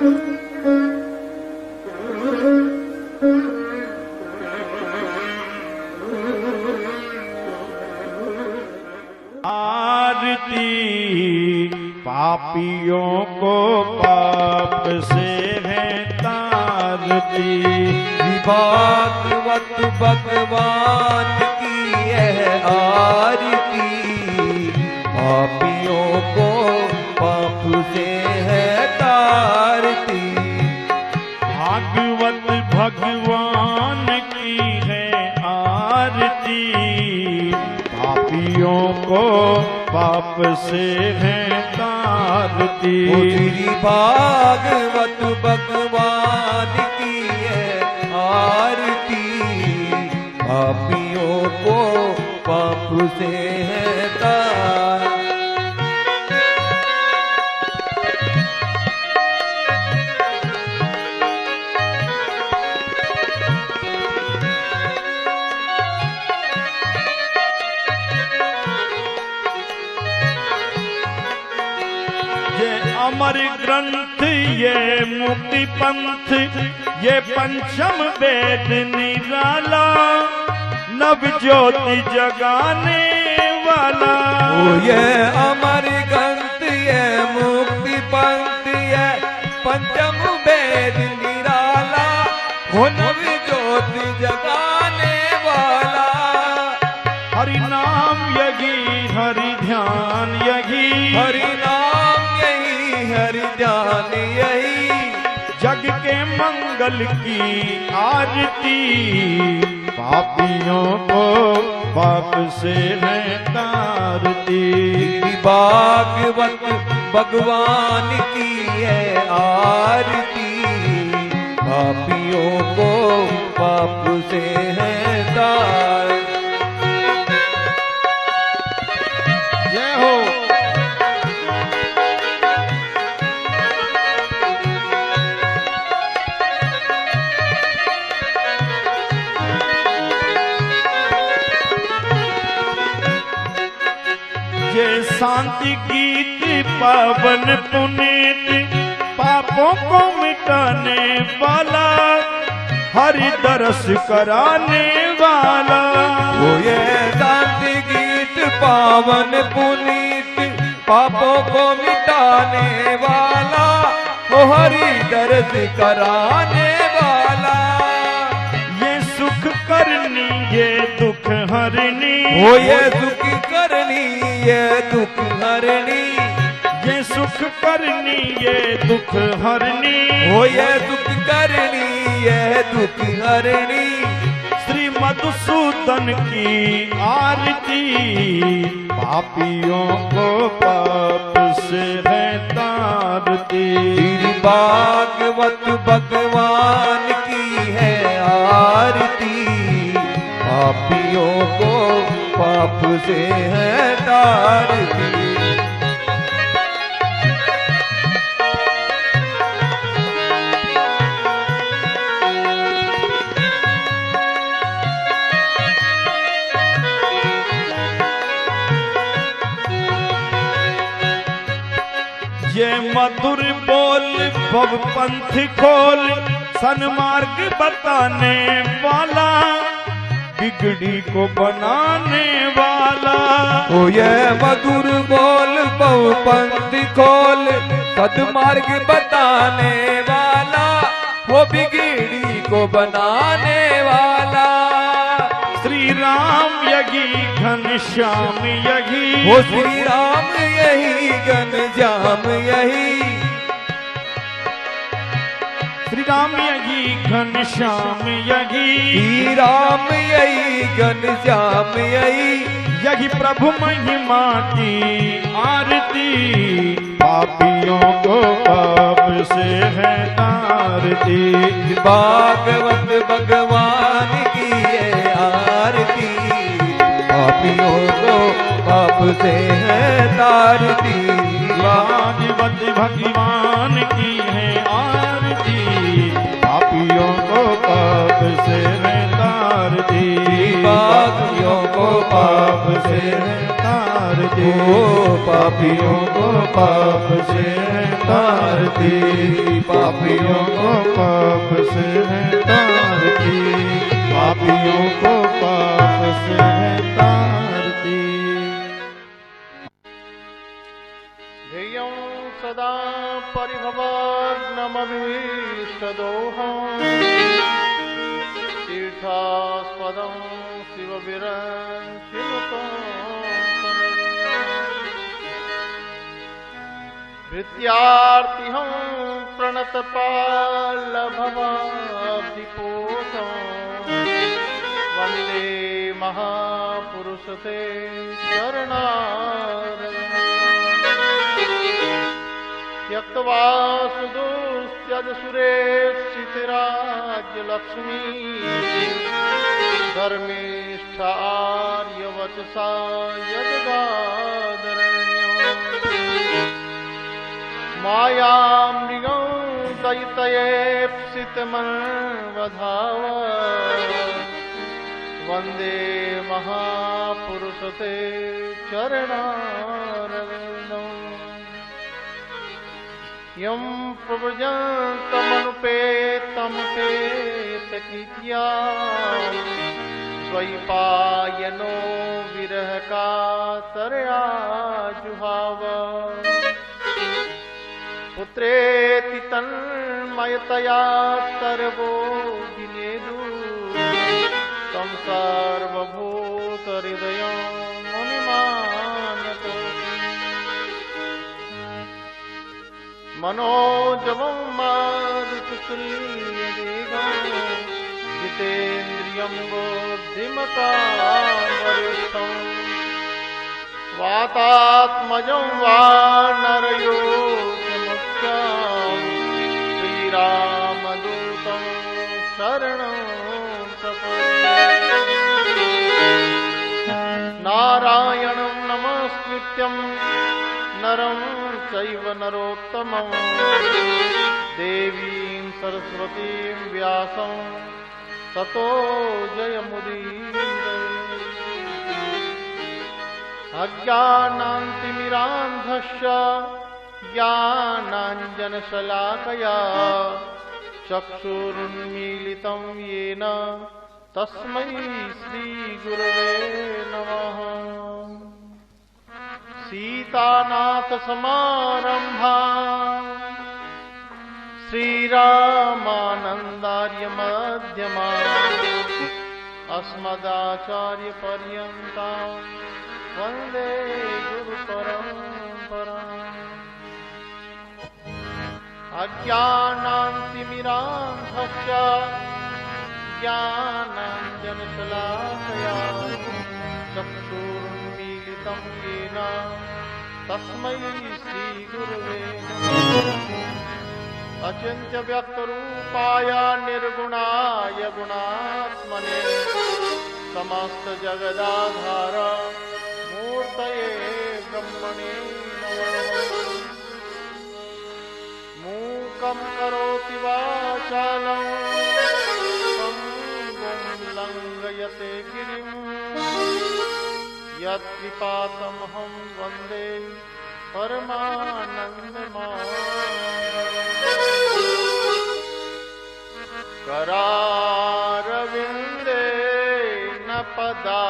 आरती पापियों को पाप से है तारती। भागवत भगवान की है आरती, पापियों को पाप से है तारती। भागवत भगवान की है आरती, पापियों को पाप से है तारती। भागवत भगवान की है आरती, पापियों को पाप से है तारती। अमर ग्रंथ ये मुक्ति पंथ, ये पंचम वेद निराला, नव ज्योति जगाने वाला। ये अमर ग्रंथ ये मुक्ति पंथ ये पंचम वेद निराला, वो नव ज्योति जगाने वाला। हरि नाम यही हरि ध्यान यही, हरि नाम यही हरि ध्यान यही, जग के मंगल की आरती। पापियों को पाप से है तारती। भागवत भगवान की है आरती, पापियों को पाप से है तारती। जय हो। ये शांति गीत पावन पुनीत, पापों को मिटाने वाला, हरि दरस कराने वाला। वो ये शांति गीत पावन पुनीत, पापों को मिटाने वाला, वो हरि दरस कराने वाला। ये सुख करनी ये दुख हरनी, वो ये सुख करनी ये दुख हरनी, ये सुख करनी ये दुख हरनी, वो ये दुख करनी ये दुख हरनी। श्री मधुसूदन की आरती, पापियों को पाप से है तारती। भागवत भगवान की है आरती, पापियों को पाप से है तारती। ये मधुर बोल भव पंथ खोल, सन्मार्ग बताने वाला, बिगड़ी को बनाने वाला। ओ ये मधुर बोल बहु पंथ खोल, सद्मार्ग बताने वाला, वो बिगड़ी को बनाने वाला। श्री राम यही घनश्याम यही, वो श्री राम यही घनश्याम यही, श्री राम यही घनश्याम यही, श्री राम यही घनश्याम यही, यही प्रभु महिमा की आरती। पापियों को पाप से है तारती। भागवत भगवान की है आरती, पापियों को पाप से है तारती। भागवत भगवान की है आरती, पापियों को पाप से है तारती। पापियों को पाप से है तारती। तारती, पापियों को पाप से है तारती, पापियों को पाप से है तारती, पापियों को पाप से है तारती। ध्येयं सदा परिभवाग्नमभीष्टदोहम् तीर्थास्पदं शिवविरञ्चिनुतं भृत्यार्तिहं प्रणतपाल्लभवाब्धिपोतं वन्दे महापुरुषते त्यक्त्वा सुदुस्त्यजसुरेक्षितिराज्यलक्ष्मी धर्मिष्ठा आर्यवचसा यजगादरण्यम् मायामृगं दयितयेप्सितमन्वधाव वन्दे महापुरुषते चरणारविन्दम् यं प्रव्रजन्तमनुपेतमपेतकीर्त्या द्वैपायनो विरहकातरया जुहाव पुत्रेति तन्मयतया सर्वो विनेदु तं सर्वभूतहृदयं मुनिमानतोऽस्मि मनोजवं मारुततुल्यवेगं जितेन्द्रियं बुद्धिमतां वरिष्ठं वातात्मजं वानरयोगमुख्यं श्रीरामदूतं शरणं प्रपद्ये नारायणं नमस्कृत्यं नरं चैव नरोत्तमं देवीं सरस्वतीं व्यासं ततो जयमुदीरये अज्ञानान्तिमिरान्धस्य ज्ञानाञ्जनशलाकया चक्षुरुन्मीलितं येन तस्मै श्रीगुरवे नमः सीतानाथसमारम्भा श्रीरामानन्दार्यमध्यमा अस्मदाचार्यपर्यन्तां वन्दे गुरुपरम्पराम् अज्ञानान्तिमिरान्धस्य ज्ञानाञ्जनशलाकया चक्षुरुन्मीलितं येन तस्मै श्रीगुरवे नमः अचिन्त्यव्यक्तरूपाय निर्गुणाय गुणात्मने समस्तजगदाधार मूर्तये ब्रह्मणे नमः मूकं करोति वाचालं पङ्गुं लङ्घयते गिरिं यत्कृपातमहं वन्दे परमानन्दमाधवम् करारविन्दे न पदारविन्दं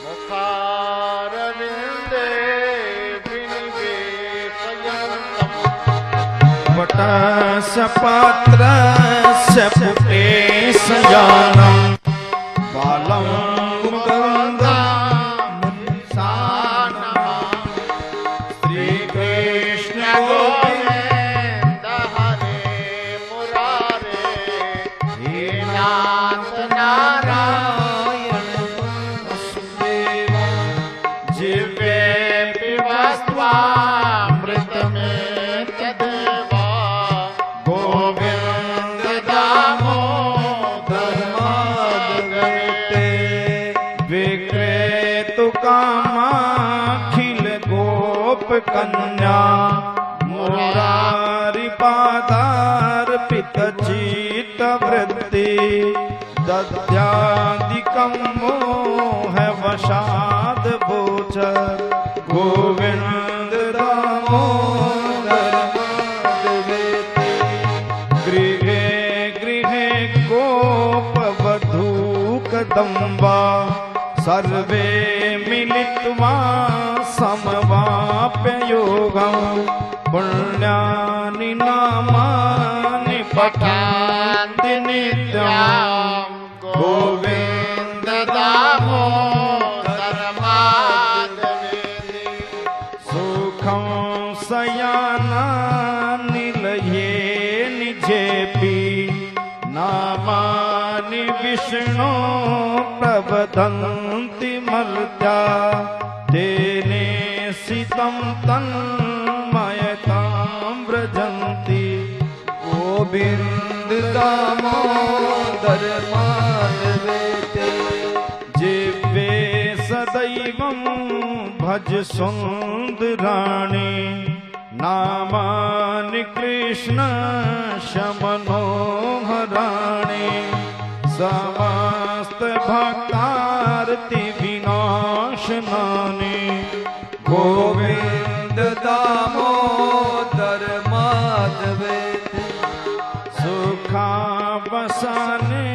मुखारविन्दे विनिवेशयन्तम् वटसपत्रस्य पुटेशयानं बालं कन्या मुरारी पादार्पित चित्तवृत्ति दद्यादिकं मोह वश जगदम्बा सर्वे मिलित्वा समवाप्य योगं पुण्यानि नामानि पठन्ति नित्यं गोविन्द दामोदर माधवेति सुखं शयनानि लये निजेऽपि नामानि विष्णो प्रवदन्ति मर्त्या तेने सितं तन्मयतां व्रजन्ति गोविंद दामोदर माधवेति जिह्वे सदैवं भज सुन्दराणि नामानि कृष्णस्य मनोहराणि समस्त भक्तार्ति विनाशनानि गोविंद दामोदर माधवेति सुखावसाने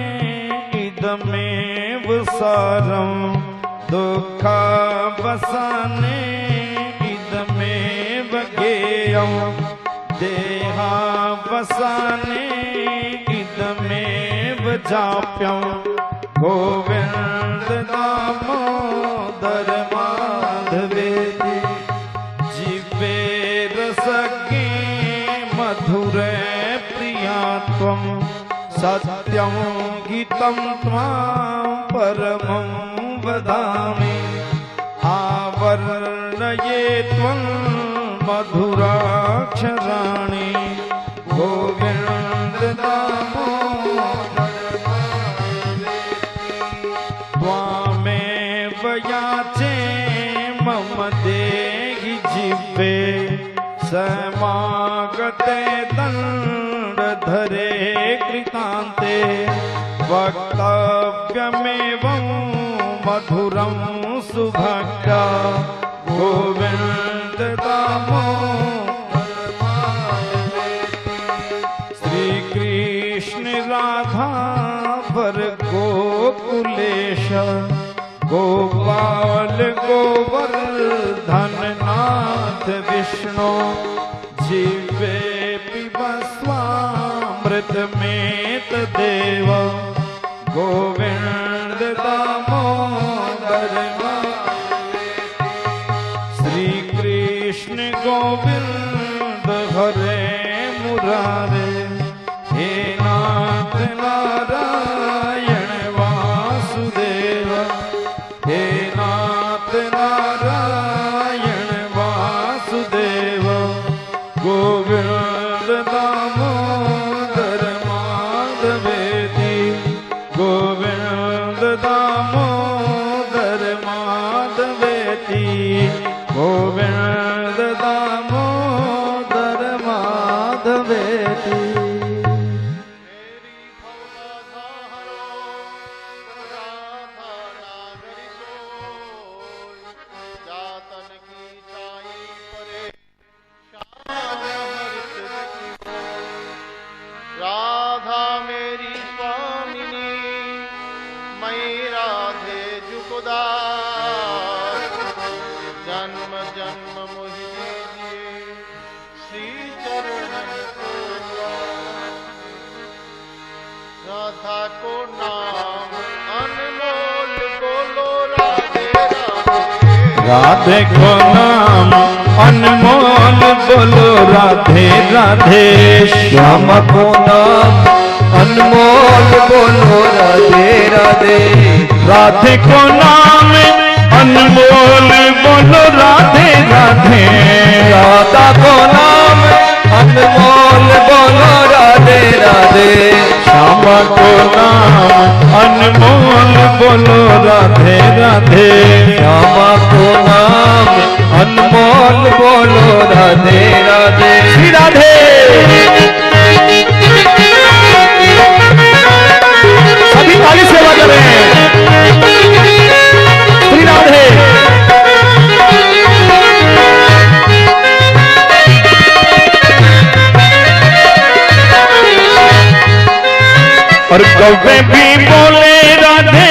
इदमेव सारं दुःखावसाने इदमेव ज्ञेयं देहावसाने इदमेव जाप्यं गोविन्द दामोदर माधवेति जिह्वे रसज्ञे मधुरे प्रिया त्वं सत्यं गीतं त्वां परमं वदामि आवर्णये त्वं मधुराक्षराणि गोविन्द दामोदर त्वामेव याचे मम देहि जिह्वे समागते दण्डधरे कृतान्ते वक्तव्यमेवं मधुरं सुभक्त्या गोविन्द दामोदर श्रीकृष्ण राधा वर गोकुलेश गोपाल गोवर्धननाथ विष्णु जिह्वे पिबस्वामृतमेत देव गोविन्द दामोदर श्री कृष्ण गोविंद हरे मुरारे हे नाथ नारायण वासुदेव हे नाथ नारायण वासुदेव गोविंद दामोदर माधवेति गोविंद दामोदर माधवेति गोविंद दामोदर माधवेति जातन की छाई परे श्याम हरित की राधा मेरी स्वामिनी मैं राधे जुगदास जन्म जन्म मोहि दीजिए श्री चरणन को राधा को नाम अनमोल बोलो राधे राधे को नाम अनमोल बोलो राधे राधे श्याम को नाम अनमोल बोलो राधे राधे राधे को नाम अनमोल बोलो राधे राधे राधा को नाम अनमोल बोलो राधे राधे श्याम को नाम अनमोल बोलो राधे राधे श्यामा को नाम अनमोल बोलो राधे राधे श्री राधे सभी ताली सेवा करें श्री राधे और कौवे भी बोले राधे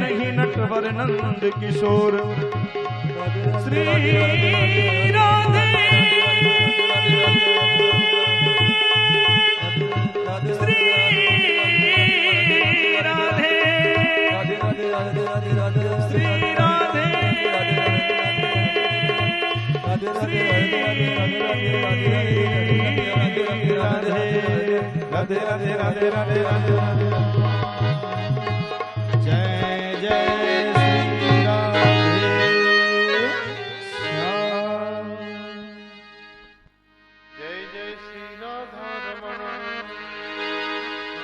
नंद किशोर श्री राधे श्री राधे श्री राधे राधे राधे राधे राधे राधे जय जय श्री राधे श्याम। जय जय श्री राधा रमण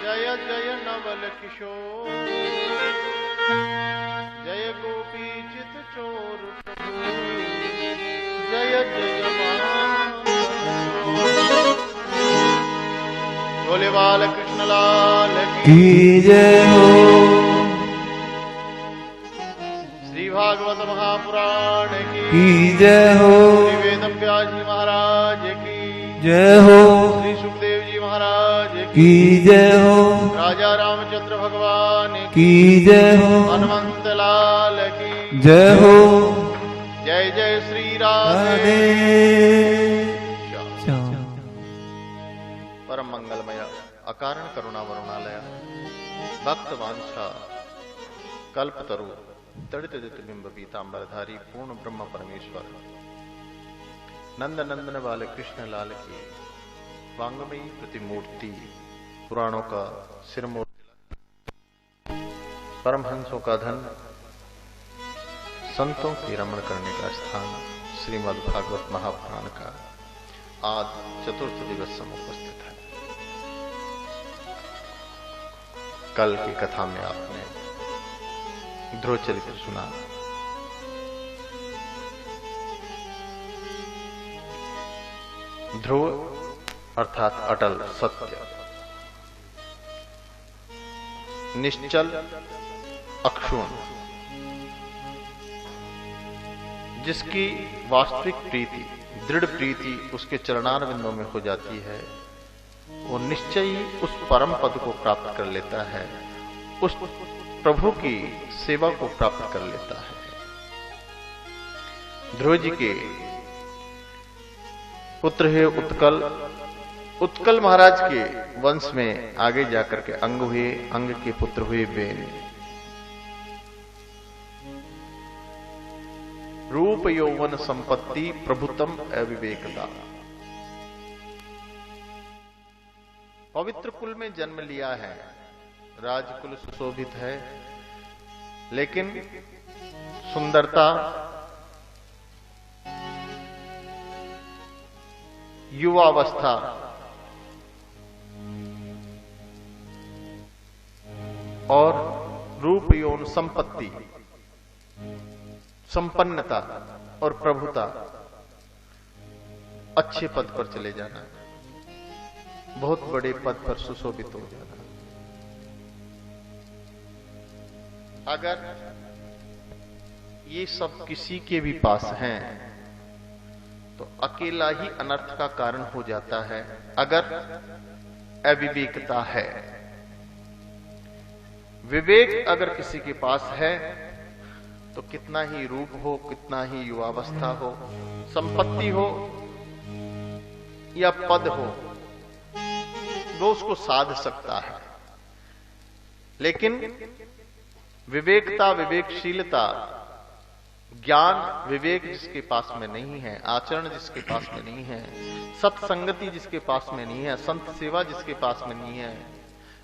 जय जय नवल किशोर जय गोपी चित चोर प्रभु जय जय भोले बाल कृष्ण लाल की जय हो। श्री भागवत महापुराण की जय हो। श्री वेद व्यास जी महाराज की जय हो। श्री सुखदेव जी महाराज की जय हो। राजा रामचंद्र भगवान की जय हो। हनुमंत लाल की जय हो। जय जय श्री राधे श्याम। परम मंगलमय अकारण करुणा वरुणालय भक्त वांछा कल्पतरु तड़ित बिंब पीतांबरधारी पूर्ण ब्रह्म परमेश्वर नंद नंदन वाले कृष्ण लाल की वांगमयी प्रतिमूर्ति पुराणों का सिरमूर्ति परमहंसों का धन संतों की रमण करने का स्थान श्रीमद् भागवत महापुराण का आज चतुर्थ दिवस समुपस्थित है। कल की कथा में आपने ध्रुव चरित्र सुना। ध्रुव अर्थात अटल सत्य, निश्चल अक्षुण, जिसकी वास्तविक प्रीति दृढ़ प्रीति उसके चरणारविंदों में हो जाती है, वो निश्चय ही उस परम पद को प्राप्त कर लेता है, उस प्रभु की सेवा को प्राप्त कर लेता है। ध्रुव जी के पुत्र है उत्कल, उत्कल महाराज के वंश में आगे जाकर के अंग हुए, अंग के पुत्र हुए बेन। रूप यौवन संपत्ति प्रभुतम अविवेकता। पवित्र कुल में जन्म लिया है, राजकुल सुशोभित है, लेकिन सुंदरता, युवावस्था और रूप यौन संपत्ति, संपन्नता और प्रभुता, अच्छे पद पर चले जाना, बहुत बड़े पद पर सुशोभित हो जाना। अगर ये सब किसी के भी पास हैं तो अकेला ही अनर्थ का कारण हो जाता है। अगर अविवेकता है, विवेक अगर किसी के पास है तो कितना ही रूप हो, कितना ही युवावस्था हो, संपत्ति हो या पद हो, वो उसको साध सकता है। लेकिन विवेकता, विवेकशीलता, ज्ञान विवेक जिसके पास में नहीं है, आचरण जिसके पास में नहीं है, सत्संगति जिसके पास में नहीं है, संत सेवा जिसके पास में नहीं है,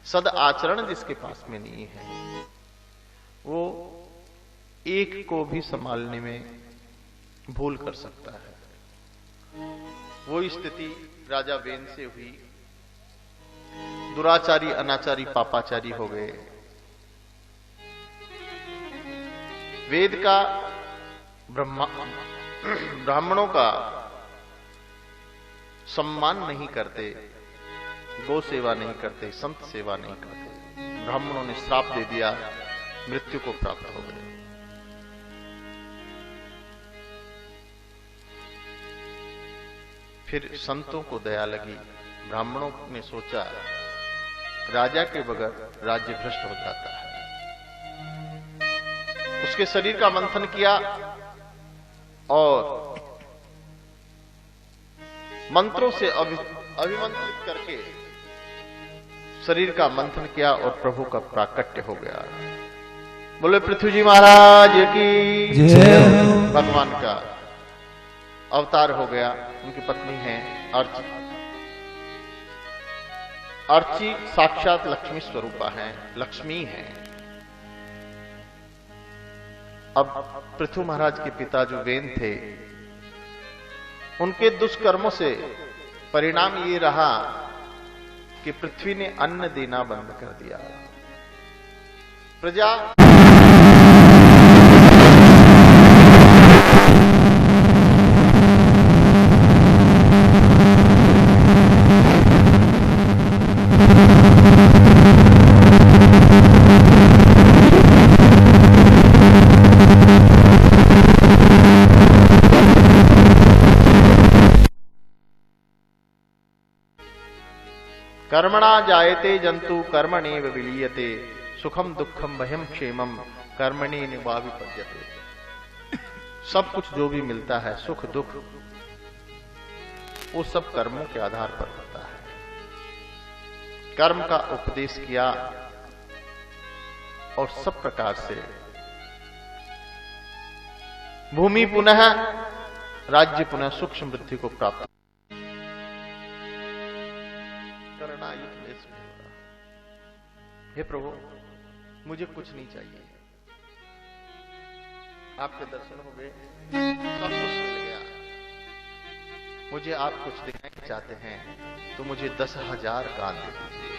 सद आचरण जिसके पास में नहीं है, वो एक को भी संभालने में भूल कर सकता है। वो स्थिति राजा वेन से हुई। दुराचारी, अनाचारी, पापाचारी हो गए। वेद का, ब्राह्मणों का सम्मान नहीं करते, गौ सेवा नहीं करते, संत सेवा नहीं करते। ब्राह्मणों ने श्राप दे दिया, मृत्यु को प्राप्त हो गए। फिर संतों को दया लगी। ब्राह्मणों ने सोचा राजा के बगैर राज्य भ्रष्ट हो जाता है। उस उसके शरीर का मंथन किया और मंत्रों से अभिमंत्रित करके शरीर का मंथन किया और प्रभु का प्राकट्य हो गया। बोले पृथ्वी जी महाराज की जय। भगवान का अवतार हो गया। उनकी पत्नी है अर्ची। अर्ची साक्षात लक्ष्मी स्वरूपा है, लक्ष्मी है। अब पृथु महाराज के पिता जो वेन थे, उनके दुष्कर्मों से परिणाम ये रहा कि पृथ्वी ने अन्न देना बंद कर दिया। प्रजा कर्मणा जायते जंतु कर्मणेव विलीयते सुखम दुखम भयम क्षेमम कर्मणि निवाविपद्यते। सब कुछ जो भी मिलता है, सुख दुख, वो सब कर्मों के आधार पर होता है। कर्म का उपदेश किया और सब प्रकार से भूमि पुनः राज्य पुनः सुख समृद्धि को प्राप्त करना युद्ध में इसमें हो रहा। हे प्रभु, मुझे कुछ नहीं चाहिए, आपके दर्शन हो गए, सब कुछ मिल गया। मुझे आप कुछ दिखाना चाहते हैं तो मुझे 10,000 कान दे दीजिए।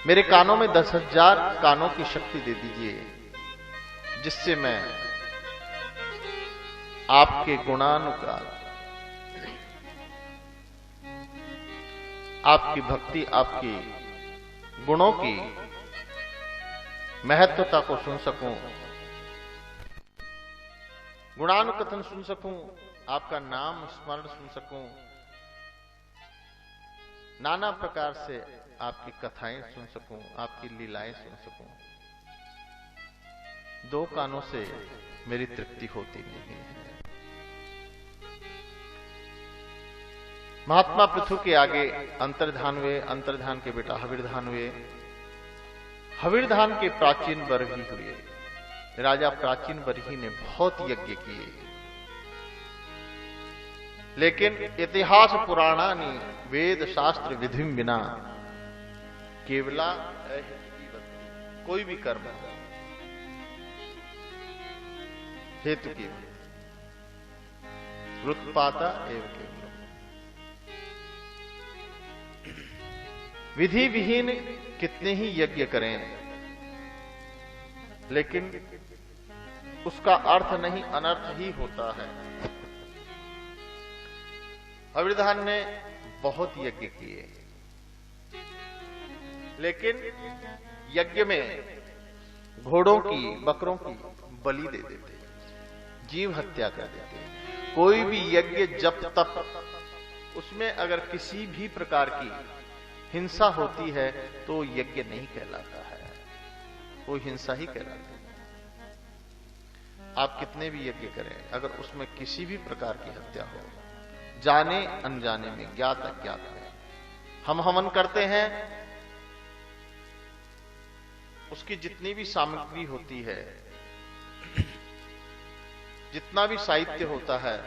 मेरे कानों में 10,000 कानों की शक्ति दे दीजिए, जिससे मैं आपके गुणानुसार, आपकी भक्ति, आपकी गुणों की महत्वता को सुन सकूं, गुणानुकथन सुन सकूं, आपका नाम स्मरण सुन सकूं, नाना प्रकार से आपकी कथाएं सुन सकूं, आपकी लीलाएं सुन सकूं। 2 कानों से मेरी तृप्ति होती नहीं है। महात्मा पृथु के आगे अंतर्धान हुए, अंतर्धान के बेटा हविर्धान हुए, हविर्धान के प्राचीन बरही हुए। राजा प्राचीन बरही ने बहुत यज्ञ किए, लेकिन इतिहास पुराणानि वेद शास्त्र विधि बिना केवला कोई भी कर्म हेतु की उत्पाता एवं केवल विधि विहीन कितने ही यज्ञ करें, लेकिन उसका अर्थ नहीं अनर्थ ही होता है। हविर्धान ने बहुत यज्ञ किए, लेकिन यज्ञ में घोड़ों की, बकरों की बलि दे देते, जीव हत्या कर देते। कोई भी यज्ञ जब तप, उसमें अगर किसी भी प्रकार की हिंसा होती है तो यज्ञ नहीं कहलाता है, वो हिंसा ही कहलाती है। आप कितने भी यज्ञ करें, अगर उसमें किसी भी प्रकार की हत्या हो, जाने अनजाने में, ज्ञात अज्ञात में, हम हवन करते हैं, उसकी जितनी भी सामग्री होती है, जितना भी साहित्य होता है,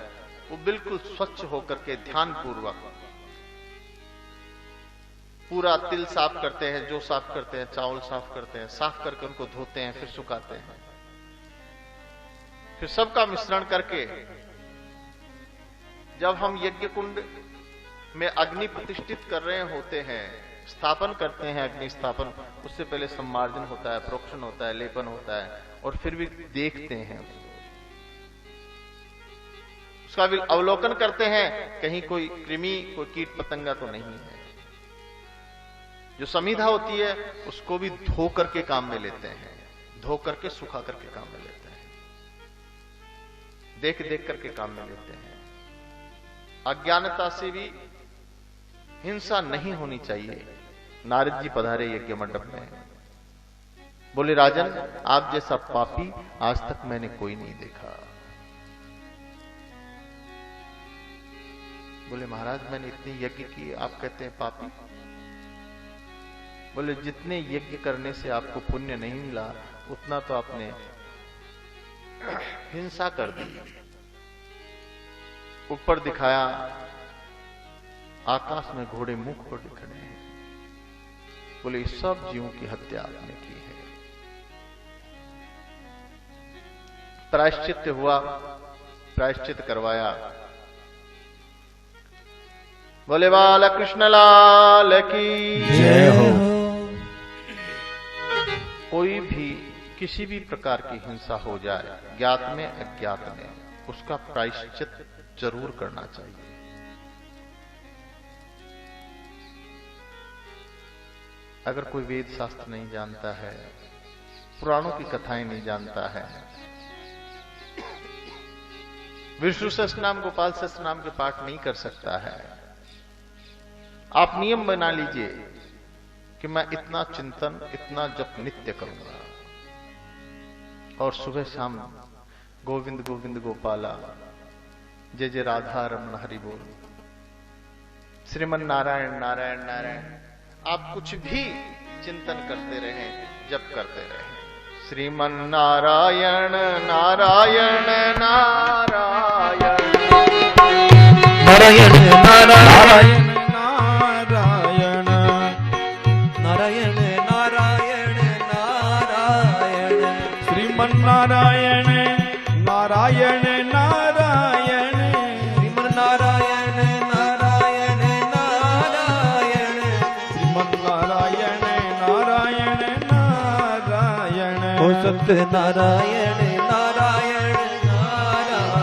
वो बिल्कुल स्वच्छ होकर के ध्यान पूर्वक पूरा तिल साफ करते हैं, जो साफ करते हैं, चावल साफ करते हैं, साफ करके उनको धोते हैं, फिर सुखाते हैं, फिर सबका मिश्रण करके जब हम यज्ञ कुंड में अग्नि प्रतिष्ठित कर रहे होते हैं, स्थापन करते हैं, अग्नि स्थापन, उससे पहले सम्मार्जन होता है, प्रोक्षण होता है, लेपन होता है, और फिर भी देखते हैं, उसका भी अवलोकन करते हैं, कहीं कोई कृमि, कोई कीट पतंगा तो नहीं है। जो समीधा होती है उसको भी धो करके काम में लेते हैं, धो करके सुखा करके काम में लेते हैं, देख देख करके काम में लेते हैं। अज्ञानता से भी हिंसा नहीं होनी चाहिए। नारद जी पधारे यज्ञ मंडप में, बोले राजन, आप जैसा पापी आज तक मैंने कोई नहीं देखा। बोले महाराज, मैंने इतने यज्ञ किए, आप कहते हैं पापी? बोले जितने यज्ञ करने से आपको पुण्य नहीं मिला, उतना तो आपने हिंसा कर दी। ऊपर दिखाया, आकाश में घोड़े मुख पर खड़े हैं। बोले सब जीवों की हत्या आपने की है। प्रायश्चित हुआ, प्रायश्चित करवाया। बोले बाला कृष्ण लाल की जय हो। कोई भी किसी भी प्रकार की हिंसा हो जाए, ज्ञात में अज्ञात में, उसका प्रायश्चित जरूर करना चाहिए। अगर कोई वेद शास्त्र नहीं जानता है, पुराणों की कथाएं नहीं जानता है, विष्णु सहस्त्रनाम गोपाल सहस्त्रनाम के पाठ नहीं कर सकता है, आप नियम बना लीजिए कि मैं इतना चिंतन, इतना जप नित्य करूंगा, और सुबह शाम गोविंद गोविंद गोपाला, जय जय राधा रमण हरि बोल, श्रीमन नारायण नारायण नारायण, आप कुछ भी चिंतन करते रहें, जप करते रहें। श्रीमन नारायण नारायण नारायण नारायण नारायण नारायण नारायण नारायण नारायण श्रीमन नारायण नारायण नारायण श्रीमन नारायण नारायण नारायण श्रीमन नारायण नारायण नारायण ओ सत्य नारायण नारायण नारायण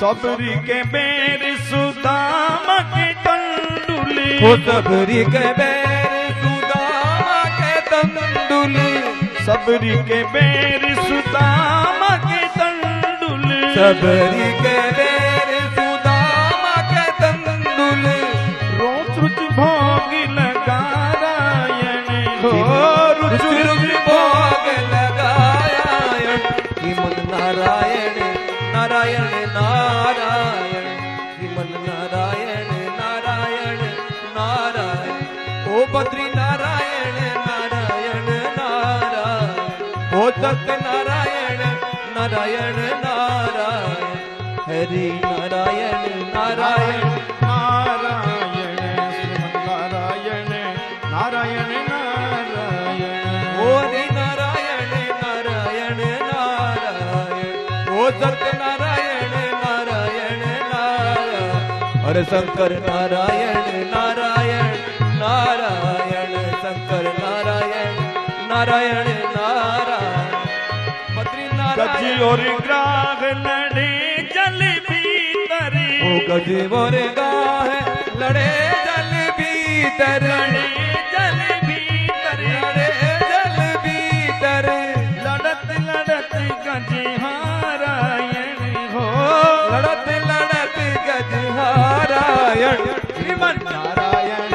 सबरी के बेर सुदामा के तंडुली हो सबरी के बैर सुदामा के तंडुली सबरी के बेर सुदामा के तंडुली सबरी के बैर सुदामा के तंडुली रोज रुच भोगी लगारायण हो रुच रुच भोग लगाया श्रीमन नारायण नारायण नारायण श्रीमन नारायण नारायण नारायण ओ बद्री नारायण नारायण नारायण ओ सत्य नारायण नारायण नारायण हरि नारायण नारायण नारायण श्रीमन नारायण नारायण नारायण ओ हरि नारायण नारायण नारायण ओ सत्य नारायण नारायण नारायण अरे शंकर नारायण नारायण नारायण शंकर नारायण नारायण नारायण बद्री गज नारायण और ग्राह लड़े जल भीतर ओ गज और गाह लड़े जल भीतर लड़े जल भीतर लड़े जल भीतर लड़त लड़त गज हारायण हो लड़त लड़त गजहारायण श्रीमन नारायण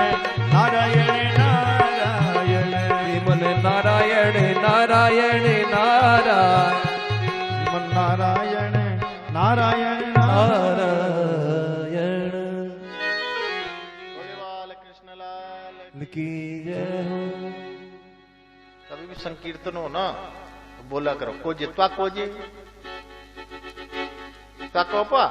नारायण नारायण श्रीमन नारायण नारायण नारायण श्रीमन नारायण नारायण नारायण बोले बाल कृष्ण लाल की जय हो। कभी भी संकीर्तन हो ना तो बोला करो कोजे त्वा कोजे त्वा कोपा।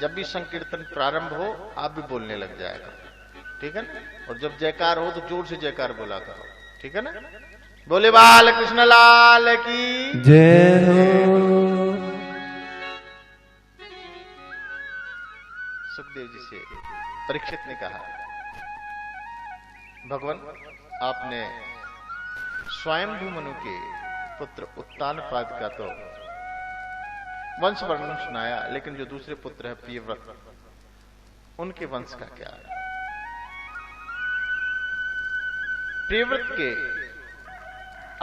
जब भी संकीर्तन प्रारंभ हो आप भी बोलने लग जाया करो, ठीक है ना? और जब जयकार हो तो जोर से जयकार बोला करो, ठीक है ना? बोले बाल कृष्ण लाल की जय हो। सुखदेव जी से परीक्षित ने कहा, भगवान आपने स्वयंभू मनु के पुत्र उत्तानपाद का तो वंश वर्णन सुनाया, लेकिन जो दूसरे पुत्र है प्रियव्रत उनके वंश का क्या है? प्रियव्रत के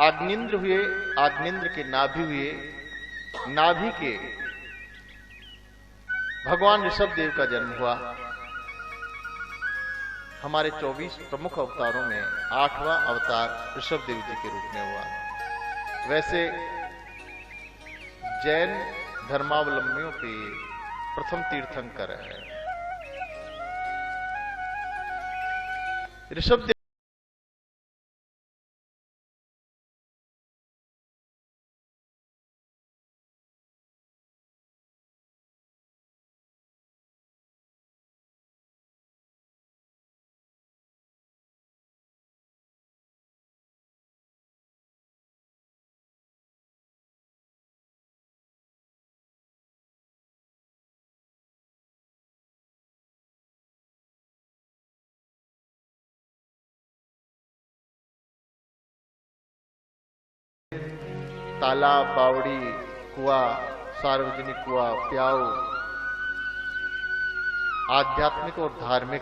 आग्नेन्द्र हुए, आग्नेन्द्र के नाभि हुए, नाभि के भगवान ऋषभ देव का जन्म हुआ। हमारे 24 प्रमुख अवतारों में 8वां अवतार ऋषभ देव जी के रूप में हुआ। वैसे जैन धर्मावलंबियों के प्रथम तीर्थंकर है ऋषभ देव। तालाब, बावड़ी, कुआं, सार्वजनिक कुआं, प्याऊ, आध्यात्मिक और धार्मिक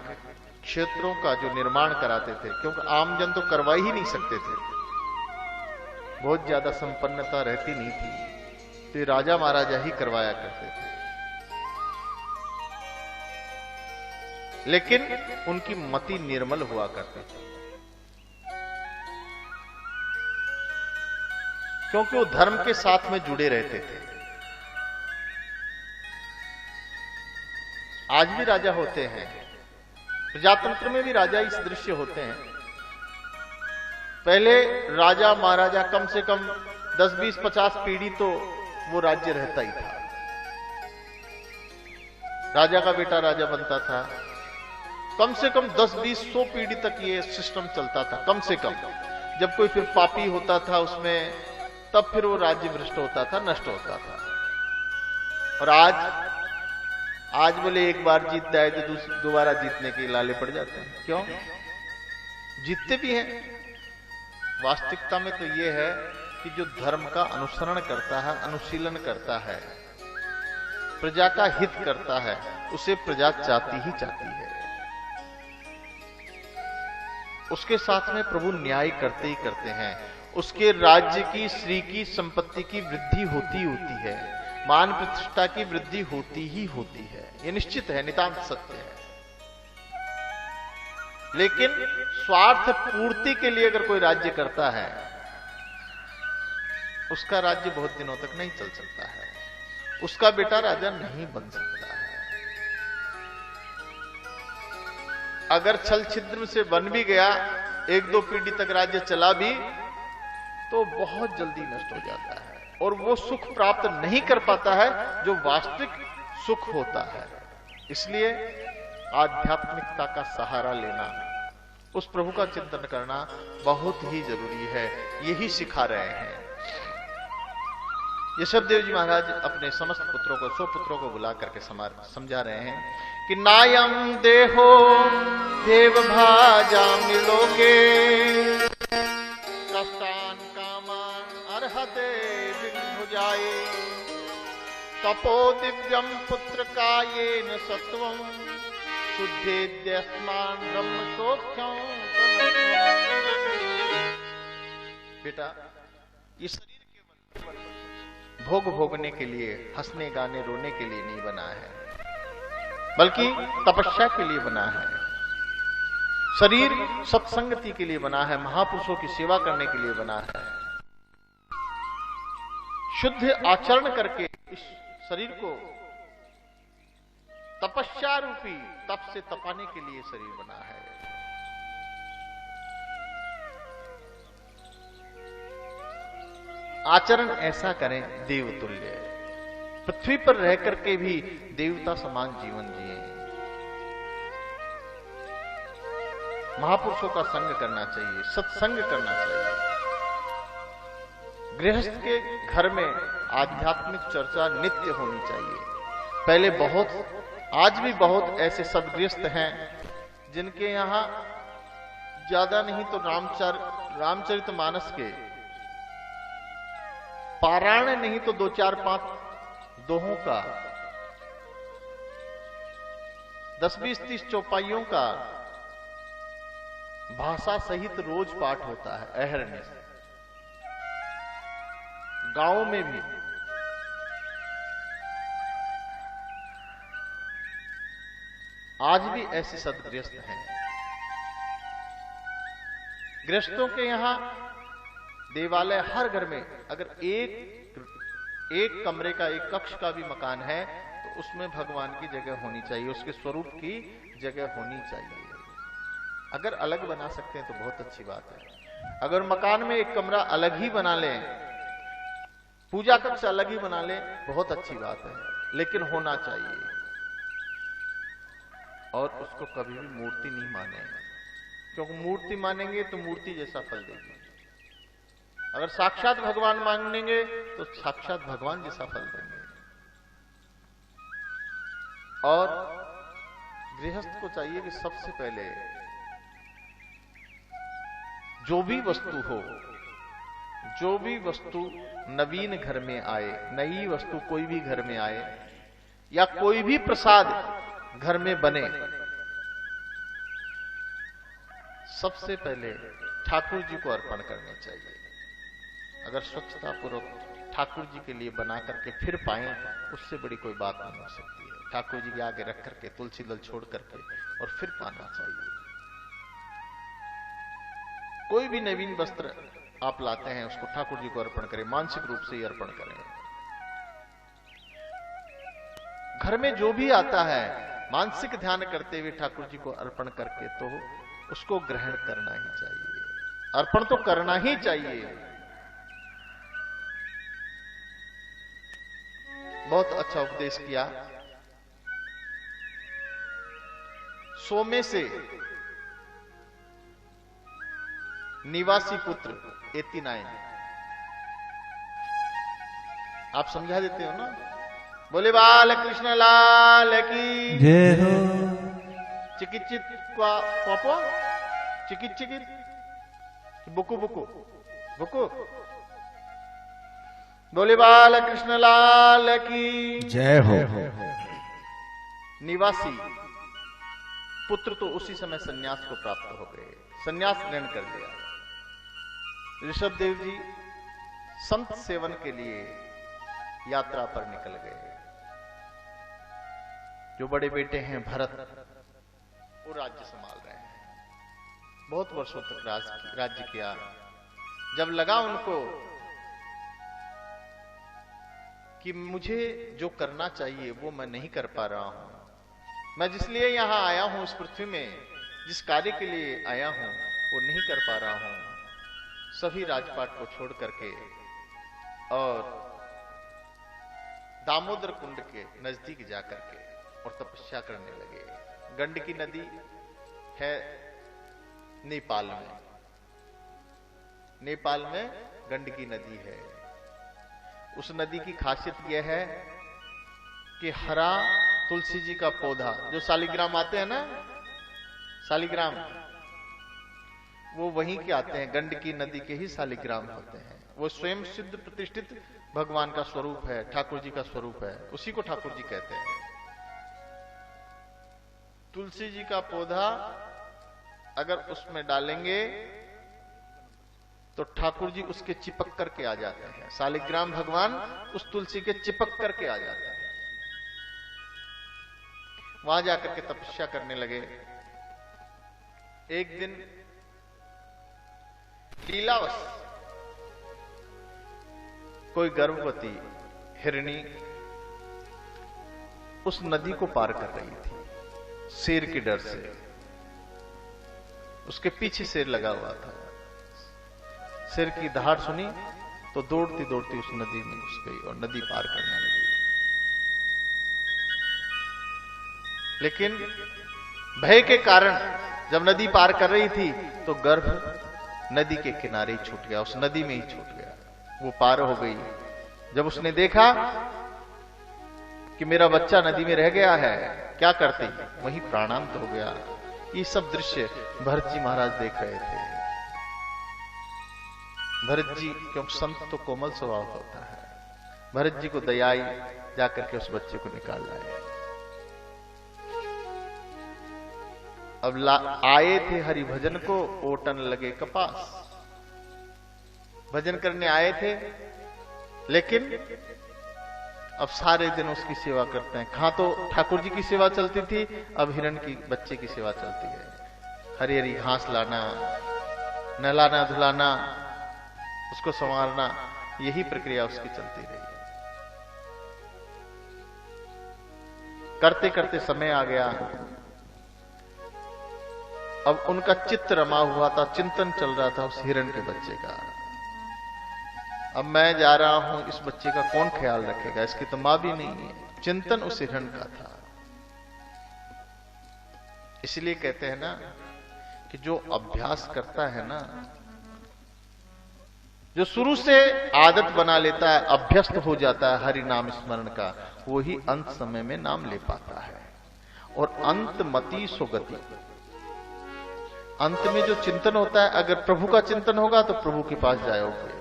क्षेत्रों का जो निर्माण कराते थे, क्योंकि आमजन तो करवा ही नहीं सकते थे, बहुत ज्यादा संपन्नता रहती नहीं थी, तो ये राजा महाराजा ही करवाया करते थे। लेकिन उनकी मति निर्मल हुआ करती थी, क्योंकि वो धर्म के साथ में जुड़े रहते थे। आज भी राजा होते हैं, प्रजातंत्र में भी राजा इस दृश्य होते हैं। पहले राजा महाराजा कम से कम 10, 20, 50 पीढ़ी तो वो राज्य रहता ही था। राजा का बेटा राजा बनता था, कम से कम 10, 20, 100 पीढ़ी तक ये सिस्टम चलता था, कम से कम। जब कोई फिर पापी होता था उसमें, तब फिर वो राज्य भ्रष्ट होता था, नष्ट होता था। और आज बोले एक बार जीत जाए तो दोबारा जीतने के लाले पड़ जाते हैं। क्यों? जीतते भी हैं। वास्तविकता में तो ये है कि जो धर्म का अनुसरण करता है, अनुशीलन करता है, प्रजा का हित करता है, उसे प्रजा चाहती ही चाहती है। उसके साथ में प्रभु न्याय करते ही करते हैं। उसके राज्य की, श्री की, संपत्ति की वृद्धि होती होती है, मान प्रतिष्ठा की वृद्धि होती ही होती है। यह निश्चित है, नितांत सत्य है। लेकिन स्वार्थ पूर्ति के लिए अगर कोई राज्य करता है, उसका राज्य बहुत दिनों तक नहीं चल सकता है, उसका बेटा राजा नहीं बन सकता है। अगर छल छिद्र से बन भी गया, 1-2 पीढ़ी तक राज्य चला भी, तो बहुत जल्दी नष्ट हो जाता है और वो सुख प्राप्त नहीं कर पाता है जो वास्तविक सुख होता है। इसलिए आध्यात्मिकता का सहारा लेना, उस प्रभु का चिंतन करना बहुत ही जरूरी है। यही सिखा रहे हैं ऋषभ देव जी महाराज अपने समस्त पुत्रों को, 100 पुत्रों को बुला करके समझा रहे हैं कि नायम देहो देव भाजा मिलोगे, कष्टान कामान अर्हते विभुजाए, तपो दिव्यम पुत्र कायेन सत्वम, शुद्धेद्यस्मान ब्रह्म सौख्यम। बेटा, ये शरीर केवल भोग भोगने के लिए, हंसने गाने रोने के लिए नहीं बना है, बल्कि तपस्या के लिए बना है। शरीर सत्संगति के लिए बना है, महापुरुषों की सेवा करने के लिए बना है। शुद्ध आचरण करके इस शरीर को तपस्या रूपी तप से तपाने के लिए शरीर बना है। आचरण ऐसा करें देवतुल्य, पृथ्वी पर रह करके भी देवता समान जीवन जिए। महापुरुषों का संग करना चाहिए, सत्संग करना चाहिए। गृहस्थ के घर में आध्यात्मिक चर्चा नित्य होनी चाहिए। पहले बहुत, आज भी बहुत ऐसे सदगृहस्थ हैं जिनके यहां ज्यादा नहीं तो रामचरितमानस के पारायण नहीं तो 2, 4, 5 दोहों का 10-20-30 चौपाइयों का भाषा सहित रोज पाठ होता है अहरनिश। गांव में भी आज भी ऐसे सदगृहस्थ हैं। गृहस्थों के यहां देवालय हर घर में, अगर एक कमरे का, एक कक्ष का भी मकान है तो उसमें भगवान की जगह होनी चाहिए, उसके स्वरूप की जगह होनी चाहिए। अगर अलग बना सकते हैं तो बहुत अच्छी बात है। अगर मकान में एक कमरा अलग ही बना लें, पूजा कक्ष अलग ही बना लें, बहुत अच्छी बात है, लेकिन होना चाहिए। और उसको कभी भी मूर्ति नहीं माने, क्योंकि मूर्ति मानेंगे तो मूर्ति जैसा फल देगी। अगर साक्षात भगवान मांगेंगे तो साक्षात भगवान जैसा फल देंगे। और गृहस्थ को चाहिए कि सबसे पहले जो भी वस्तु हो, जो भी वस्तु नवीन घर में आए, नई वस्तु कोई भी घर में आए, या कोई भी प्रसाद घर में बने, सबसे पहले ठाकुर जी को अर्पण करना चाहिए। अगर स्वच्छता पूर्वक ठाकुर जी के लिए बना करके फिर पाए, उससे बड़ी कोई बात नहीं हो सकती है। ठाकुर जी के आगे रख करके, तुलसी दल छोड़ करके और फिर पाना चाहिए। कोई भी नवीन वस्त्र आप लाते हैं उसको ठाकुर जी को अर्पण करें, मानसिक रूप से ही अर्पण करें। घर में जो भी आता है मानसिक ध्यान करते हुए ठाकुर जी को अर्पण करके तो उसको ग्रहण करना ही चाहिए, अर्पण तो करना ही चाहिए। बहुत अच्छा उपदेश किया। 100 में से निवासी पुत्र 89, आप समझा देते हो ना? बोले बाल कृष्ण लाल की जय हो। चिकिचित पापो चिकिचिकित बुकु बुकु बुकु। बोले बाल कृष्ण लाल की जय हो। निवासी पुत्र तो उसी समय सन्यास को प्राप्त हो गए, सन्यास ग्रहण कर लिया। ऋषभ देव जी संत सेवन के लिए यात्रा पर निकल गए। जो बड़े बेटे हैं भरत, वो राज्य संभाल रहे हैं, बहुत वर्षों तक राज्य किया। जब लगा उनको कि मुझे जो करना चाहिए वो मैं नहीं कर पा रहा हूं, मैं जिसलिए यहां आया हूं, इस पृथ्वी में जिस कार्य के लिए आया हूं वो नहीं कर पा रहा हूं, सभी राजपाट को छोड़ करके और दामोदर कुंड के नजदीक जाकर के और तपस्या करने लगे। गंडकी नदी है नेपाल में, नेपाल में गंडकी नदी है। उस नदी की खासियत यह है कि हरा तुलसी जी का पौधा, जो शालिग्राम आते हैं ना, शालिग्राम, वो वहीं के आते हैं, गंडकी नदी के ही शालिग्राम होते हैं। वो स्वयं सिद्ध प्रतिष्ठित भगवान का स्वरूप है, ठाकुर जी का स्वरूप है, उसी को ठाकुर जी कहते हैं। तुलसी जी का पौधा अगर उसमें डालेंगे तो ठाकुर जी उसके चिपक करके आ जाते हैं। शालिग्राम भगवान उस तुलसी के चिपक करके आ जाते हैं। वहां जाकर के तपस्या करने लगे। एक दिन लीलावश कोई गर्भवती हिरणी उस नदी को पार कर रही थी, शेर के डर से। उसके पीछे शेर लगा हुआ था। शेर की दहाड़ सुनी तो दौड़ती दौड़ती उस नदी में घुस गई और नदी पार करने लगी। लेकिन भय के कारण जब नदी पार कर रही थी तो गर्भ नदी के किनारे ही छूट गया, उस नदी में ही छूट गया। वो पार हो गई। जब उसने देखा कि मेरा बच्चा नदी में रह गया है, क्या करते, वही प्राणांत हो गया। ये सब दृश्य भरत जी महाराज देख रहे थे। भरत जी, क्योंकि संत तो कोमल स्वभाव होता है, भरत जी को दया आई, जाकर के उस बच्चे को निकाल लाए। अब आए थे हरि भजन को, ओटन लगे कपास। भजन करने आए थे, लेकिन अब सारे दिन उसकी सेवा करते हैं। कहां तो ठाकुर जी की सेवा चलती थी, अब हिरण की बच्चे की सेवा चलती है। हरी हरी घास लाना, नहलाना धुलाना, उसको संवारना, यही प्रक्रिया उसकी चलती रही। करते करते समय आ गया, अब उनका चित्त रमा हुआ था, चिंतन चल रहा था उस हिरण के बच्चे का। अब मैं जा रहा हूं, इस बच्चे का कौन ख्याल रखेगा, इसकी तो मां भी नहीं है। चिंतन उस हिरण का था। इसलिए कहते हैं ना कि जो अभ्यास करता है ना, जो शुरू से आदत बना लेता है, अभ्यस्त हो जाता है हरि नाम स्मरण का, वो ही अंत समय में नाम ले पाता है। और अंत मति सुगति, अंत में जो चिंतन होता है, अगर प्रभु का चिंतन होगा तो प्रभु के पास जाओगे,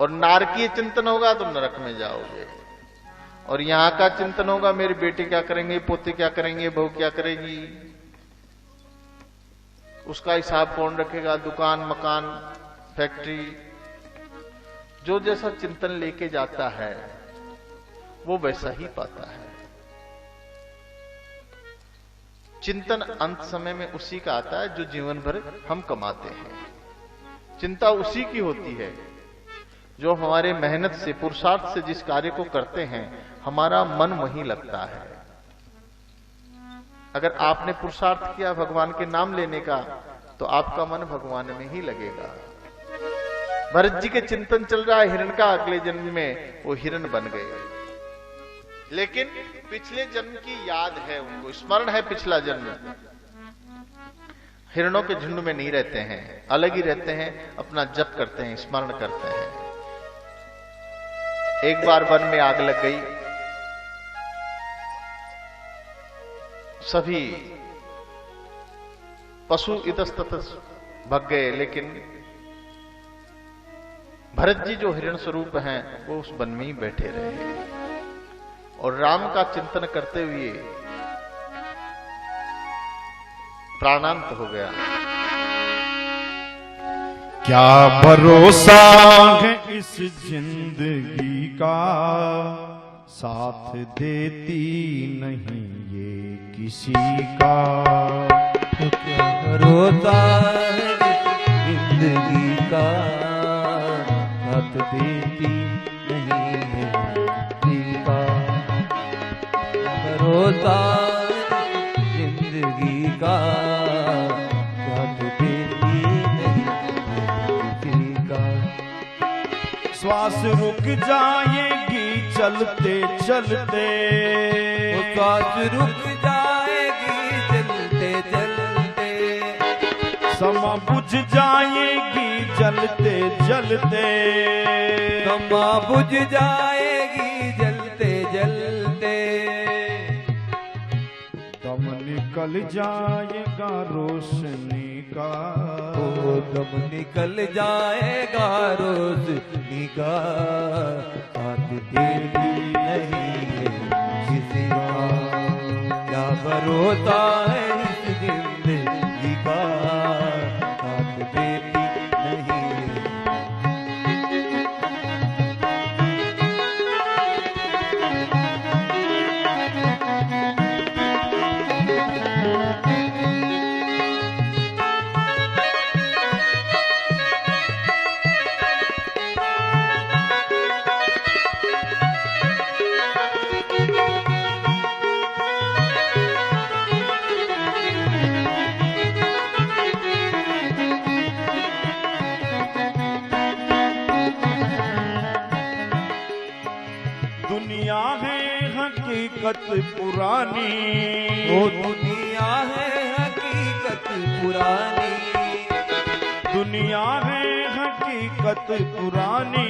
और नारकीय चिंतन होगा तो नरक में जाओगे। और यहां का चिंतन होगा, मेरे बेटे क्या करेंगे, पोते क्या करेंगे, बहू क्या करेगी, उसका हिसाब कौन रखेगा, दुकान मकान फैक्ट्री, जो जैसा चिंतन लेके जाता है वो वैसा ही पाता है। चिंतन अंत समय में उसी का आता है जो जीवन भर हम कमाते हैं। चिंता उसी की होती है जो हमारे मेहनत से, पुरुषार्थ से जिस कार्य को करते हैं, हमारा मन वहीं लगता है। अगर आपने पुरुषार्थ किया भगवान के नाम लेने का, तो आपका मन भगवान में ही लगेगा। भरत जी के चिंतन चल रहा है हिरण का, अगले जन्म में वो हिरण बन गए, लेकिन पिछले जन्म की याद है उनको, स्मरण है पिछला जन्म। हिरणों के झुंड में नहीं रहते हैं, अलग ही रहते हैं, अपना जप करते हैं, स्मरण करते हैं। एक बार वन में आग लग गई, सभी पशु इतस्ततः भग गए, लेकिन भरत जी जो हिरण स्वरूप हैं वो उस वन में ही बैठे रहे और राम का चिंतन करते हुए प्राणांत हो गया। क्या भरोसा है इस जिंदगी का, साथ देती नहीं ये किसी का। तो क्या भरोसा है इस जिंदगी का, साथ देती नहीं है किसी का। भरोसा है जिंदगी का, साथ देती नहीं है किसी का। श्वास रुक जाएगी चलते चलते, वो श्वास रुक जाएगी चलते चलते, समा बुझ जाएगी जलते जलते, समा बुझ जाएगी जलते जलते, दम निकल जाएगा रोशनी का, ओ दम निकल जाएगा रोशनी का। साथ देती नहीं है किसी का, क्या भरोसा है इस जिंदगी का, साथ देती नहीं है। दुनिया है हकीकत पुरानी, वो दुनिया है हकीकत पुरानी, दुनिया है हकीकत पुरानी,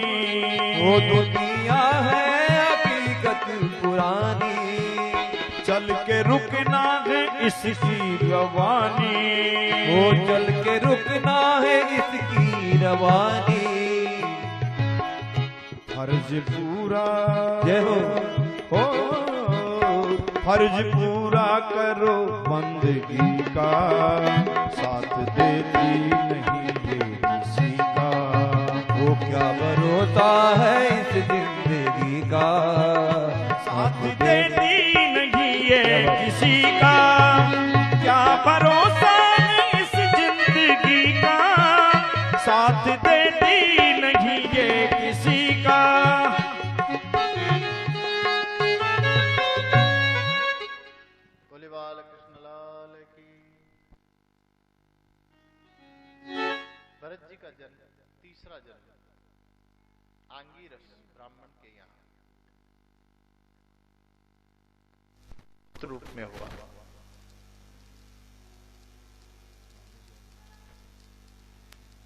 वो दुनिया है हकीकत पुरानी। चल के रुकना है इसकी रवानी, वो चल के रुकना है इसकी रवानी। फर्ज पूरा जय हो। फर्ज पूरा करो बंदगी का, साथ देती नहीं ये किसी का। वो क्या भरोसा है इस जिंदगी का, साथ देती नहीं ये किसी का, क्या भरोसा इस जिंदगी का, साथ देती नहीं ये किसी का। बोले बाल कृष्ण लाल की। भरत जी का जन्म, तीसरा जन्म आंगीरस ब्राह्मण के यहाँ रूप में हुआ।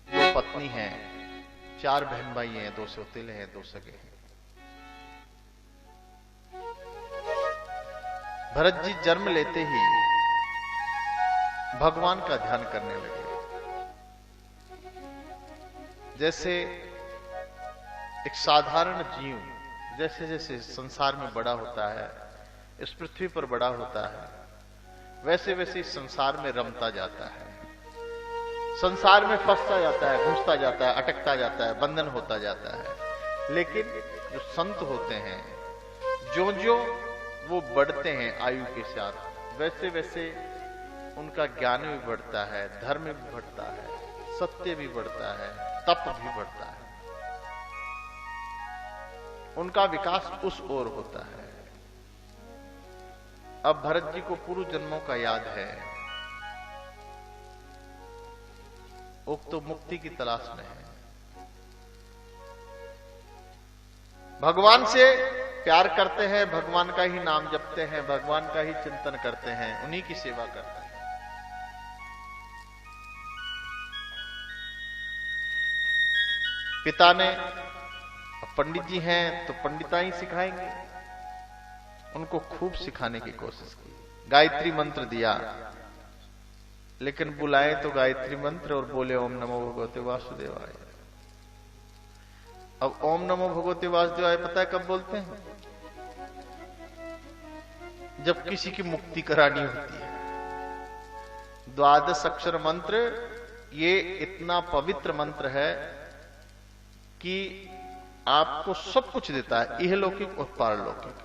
दो पत्नी हैं, 4 बहन भाई हैं, 2 सौतेले हैं, 2 सगे हैं। भरत जी जन्म लेते ही भगवान का ध्यान करने लगे। जैसे एक साधारण जीव जैसे जैसे संसार में बड़ा होता है, इस पृथ्वी पर बड़ा होता है, वैसे वैसे इस संसार में रमता जाता है, संसार में फंसता जाता है, घुसता जाता है, अटकता जाता है, बंधन होता जाता है। लेकिन जो संत होते हैं, जो जो वो बढ़ते हैं आयु के साथ, वैसे वैसे उनका ज्ञान भी बढ़ता है, धर्म भी बढ़ता है, सत्य भी बढ़ता है, तप भी बढ़ता है, उनका विकास उस ओर होता है। अब भरत जी को पूर्व जन्मों का याद है। वो तो मुक्ति की तलाश में है, भगवान से प्यार करते हैं, भगवान का ही नाम जपते हैं, भगवान का ही चिंतन करते हैं, उन्हीं की सेवा करते हैं। पिता ने, पंडित जी हैं तो पंडिताई सिखाएंगे, उनको खूब सिखाने की कोशिश की। गायत्री मंत्र दिया, लेकिन बुलाए तो गायत्री मंत्र और बोले ओम नमो भगवते वासुदेवाय। अब ओम नमो भगवते वासुदेवाय पता है कब बोलते हैं? जब किसी की मुक्ति करानी होती है। 12 अक्षर मंत्र ये इतना पवित्र मंत्र है कि आपको सब कुछ देता है, इहलौकिक और पारलौकिक।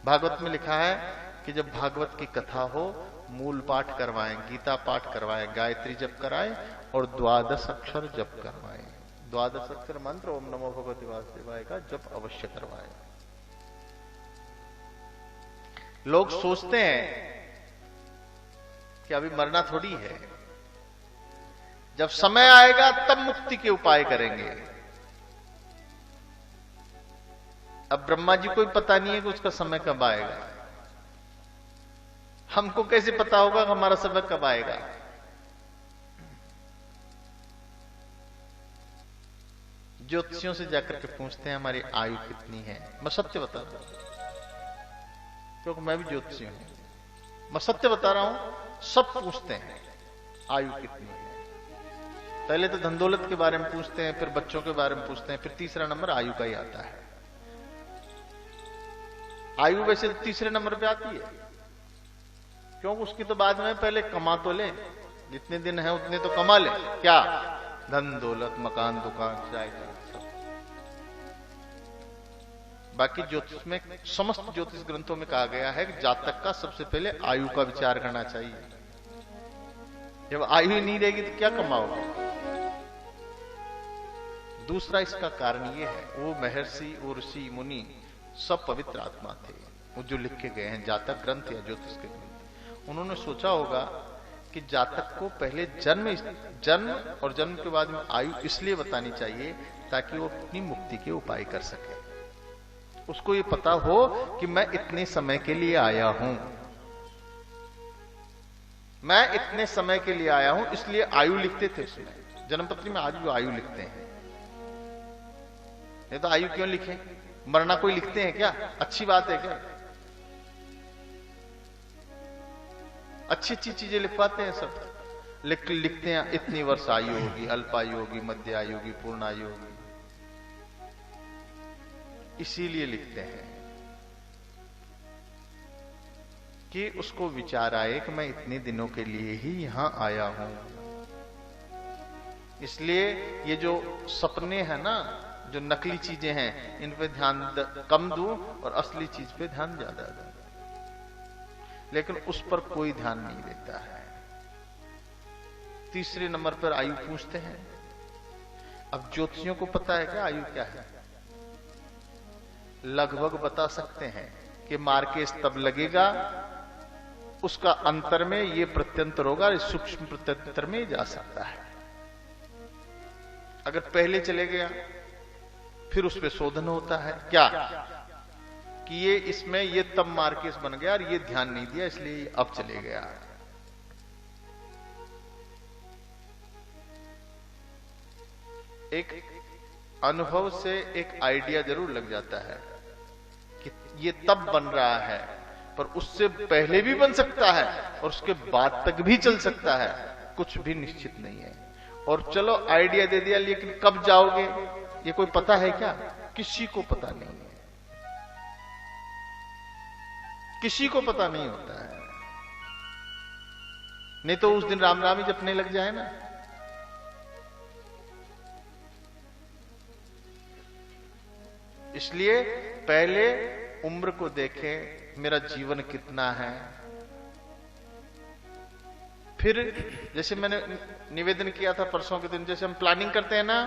भागवत में लिखा है कि जब भागवत की कथा हो, मूल पाठ करवाएं, गीता पाठ करवाएं, गायत्री जप कराएं और 12 अक्षर जप करवाएं। 12 अक्षर मंत्र ओम नमो भगवते वासुदेवाय का जप अवश्य करवाएं। लोग सोचते हैं कि अभी मरना थोड़ी है, जब समय आएगा तब मुक्ति के उपाय करेंगे। अब ब्रह्मा जी को भी पता नहीं है कि उसका समय कब आएगा। हमको कैसे पता होगा कि हमारा समय कब आएगा? ज्योतिषियों से जाकर के पूछते हैं हमारी आयु कितनी है। मैं सत्य बता रहा हूं, क्योंकि मैं भी ज्योतिषी हूं। मैं सत्य बता रहा हूं, सब पूछते हैं आयु कितनी है। पहले तो धन दौलत के बारे में पूछते हैं, फिर बच्चों के बारे में पूछते हैं, फिर तीसरा नंबर आयु का ही आता है। आयु वैसे तो तीसरे नंबर पे आती है, क्योंकि उसकी तो बाद में पहले कमा तो ले, जितने दिन है उतने तो कमा ले। क्या? धन दौलत, मकान, दुकान, चाय का सब। बाकी ज्योतिष में, समस्त ज्योतिष ग्रंथों में कहा गया है कि जातक का सबसे पहले आयु का विचार करना चाहिए। जब आयु ही नहीं रहेगी तो क्या कमाओगे? दूसरा इसका कारण यह है, वो महर्षि और ऋषि मुनि सब पवित्र आत्मा थे, वो जो लिख के गए हैं जातक ग्रंथ या ज्योतिष के ग्रंथ। उन्होंने सोचा होगा कि जातक को पहले जन्म और जन्म के बाद में आयु इसलिए बतानी चाहिए ताकि वो अपनी मुक्ति के उपाय कर सके। उसको ये पता हो कि मैं इतने समय के लिए आया हूं, मैं इतने समय के लिए आया हूं, इसलिए आयु लिखते थे उसमें। जन्मपत्री में आज भी आयु लिखते हैं। नहीं तो आयु क्यों लिखें? मरना कोई लिखते हैं क्या? अच्छी बात है क्या? अच्छी अच्छी चीजें लिखवाते हैं सब। लिखते हैं इतनी वर्ष आयु होगी, अल्प आयु होगी, मध्य आयु होगी, पूर्ण आयु होगी। इसीलिए लिखते हैं कि उसको विचार आए कि मैं इतने दिनों के लिए ही यहां आया हूं। इसलिए ये जो सपने हैं ना, जो नकली चीजें हैं, इन पे ध्यान कम दूं और असली चीज पे ध्यान ज्यादा दूं। लेकिन उस पर कोई ध्यान नहीं देता है। तीसरे नंबर पर आयु पूछते हैं। अब ज्योतिषियों को पता है क्या आयु क्या है? लगभग बता सकते हैं कि मार्केस तब लगेगा, उसका अंतर में ये प्रत्यंतर होगा, सूक्ष्म प्रत्यंतर में जा सकता है। अगर पहले चले गया फिर उस पर शोधन होता है क्या कि ये इसमें ये तब मार्केस बन गया और ये ध्यान नहीं दिया इसलिए ये अब चले गया। एक अनुभव से एक आइडिया जरूर लग जाता है कि ये तब बन रहा है, पर उससे पहले भी बन सकता है और उसके बाद तक भी चल सकता है, कुछ भी निश्चित नहीं है। और चलो आइडिया दे दिया, लेकिन कब जाओगे ये कोई पता है क्या? किसी को पता नहीं है, किसी को पता नहीं होता है। नहीं तो उस दिन राम राम ही जपने लग जाए ना। इसलिए पहले उम्र को देखें, मेरा जीवन कितना है। फिर जैसे मैंने निवेदन किया था परसों के दिन, जैसे हम प्लानिंग करते हैं ना,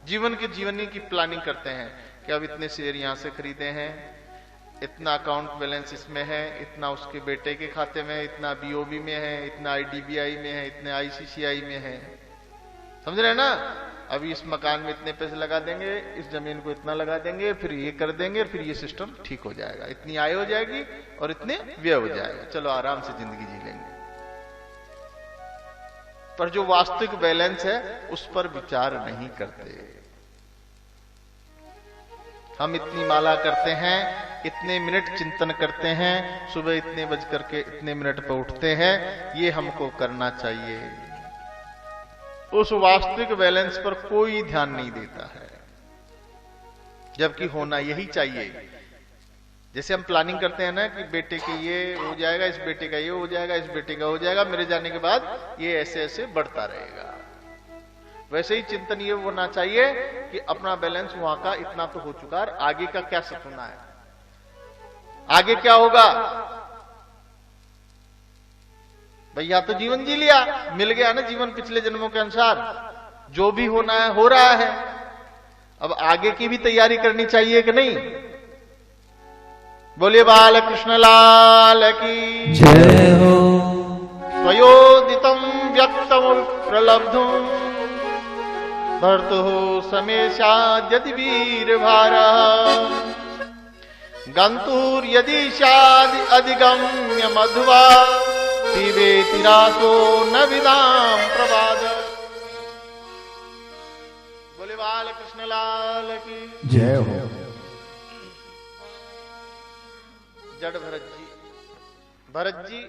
जीवनी की प्लानिंग करते हैं कि अब इतने शेयर यहां से खरीदे हैं, इतना अकाउंट बैलेंस इसमें है, इतना उसके बेटे के खाते में, इतना बीओबी में है, इतना आईडीबीआई में है, इतने आईसीसीआई में है। समझ रहे हैं ना? अभी इस मकान में इतने पैसे लगा देंगे, इस जमीन को इतना लगा देंगे, फिर ये कर देंगे, फिर ये सिस्टम ठीक हो जाएगा, इतनी आय हो जाएगी और इतने व्यय हो जाएगा, चलो आराम से जिंदगी जी लेंगे। पर जो वास्तविक बैलेंस है उस पर विचार नहीं करते। हम इतनी माला करते हैं, इतने मिनट चिंतन करते हैं, सुबह इतने बज करके इतने मिनट पर उठते हैं, ये हमको करना चाहिए। उस वास्तविक बैलेंस पर कोई ध्यान नहीं देता है, जबकि होना यही चाहिए। जैसे हम प्लानिंग करते हैं ना कि बेटे के ये हो जाएगा, इस बेटे का ये हो जाएगा, इस बेटे का हो जाएगा, मेरे जाने के बाद ये ऐसे ऐसे बढ़ता रहेगा। वैसे ही चिंतन ये होना चाहिए कि अपना बैलेंस वहां का इतना तो हो चुका है, आगे का क्या सपना है, आगे क्या होगा। भैया तो जीवन जी लिया, मिल गया ना जीवन पिछले जन्मों के अनुसार, जो भी होना है हो रहा है। अब आगे की भी तैयारी करनी चाहिए कि नहीं? बोलिए बाल कृष्ण लाल की जय हो। स्वयोदितम व्यक्तम प्रलब्धुम भर्तु समेशाद् यदि वीर भारा गंतुर यदि शाद अधिगम्य मध्वा पिबेति रासो न विदाम प्रभाद। बोले बाल कृष्ण लाल की जय हो। जड़ भरत जी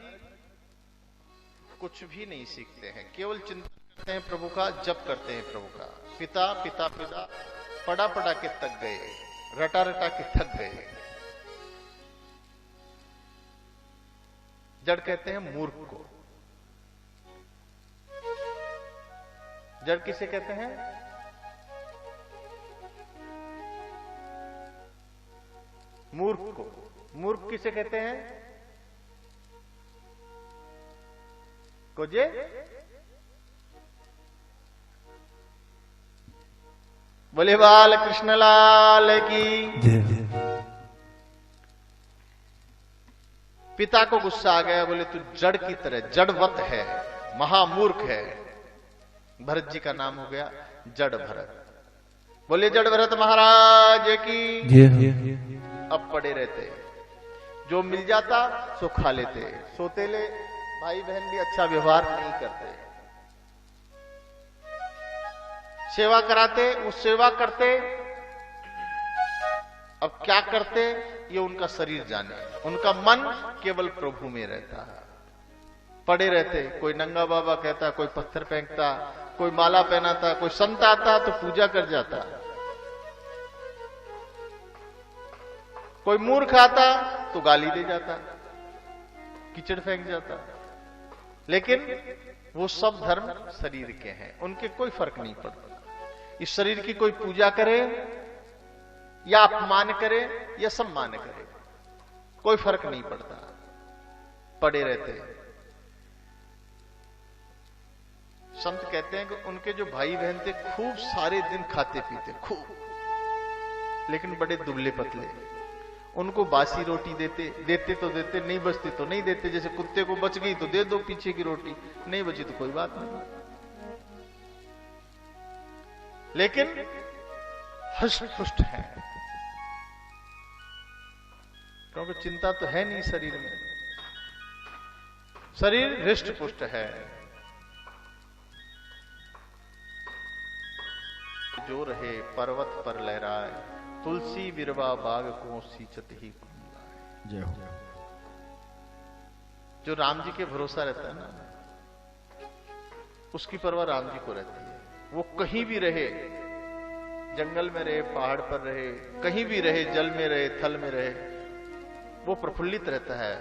कुछ भी नहीं सीखते हैं, केवल चिंतन करते हैं प्रभु का, जप करते हैं प्रभु का। पिता पिता पिता पढ़ा पढ़ा के थक गए, रटा रटा के थक गए। जड़ कहते हैं मूर्ख को। जड़ किसे कहते हैं? मूर्ख को। मूर्ख किसे कहते हैं? कोजे? बोले बाल कृष्ण लाल की। पिता को गुस्सा आ गया, बोले तू जड़ की तरह जड़वत है, महामूर्ख है। भरत जी का नाम हो गया जड़ भरत। बोले जड़ भरत महाराज की। अब पड़े रहते, जो मिल जाता सो खा लेते, सोतेले भाई बहन भी अच्छा व्यवहार नहीं करते, सेवा कराते वो सेवा करते। अब क्या करते ये उनका शरीर जाने, उनका मन केवल प्रभु में रहता है। पड़े रहते, कोई नंगा बाबा कहता, कोई पत्थर फेंकता, कोई माला पहनाता, कोई संत आता तो पूजा कर जाता। कोई मूर्ख आता तो गाली दे जाता, कीचड़ फेंक जाता। लेकिन वो सब धर्म शरीर के हैं, उनके कोई फर्क नहीं पड़ता। इस शरीर की कोई पूजा करे या अपमान करे या सम्मान करे, कोई फर्क नहीं पड़ता, पड़े रहते हैं। संत कहते हैं कि उनके जो भाई बहन थे खूब सारे दिन खाते पीते खूब, लेकिन बड़े दुबले पतले। उनको बासी रोटी देते तो देते, नहीं बचती तो नहीं देते। जैसे कुत्ते को बच गई तो दे दो पीछे की रोटी, नहीं बची तो कोई बात नहीं। लेकिन हष्ट-पुष्ट है, क्योंकि चिंता तो है नहीं शरीर में, शरीर हृष्ट पुष्ट है। जो रहे पर्वत पर लहराए, तुलसी बिरवा बाग को सींचत ही कुंडलाए। जय हो। जो राम जी के भरोसा रहता है ना, उसकी परवाह राम जी को रहती है। वो कहीं भी रहे, जंगल में रहे, पहाड़ पर रहे, कहीं भी रहे, जल में रहे, थल में रहे, वो प्रफुल्लित रहता है,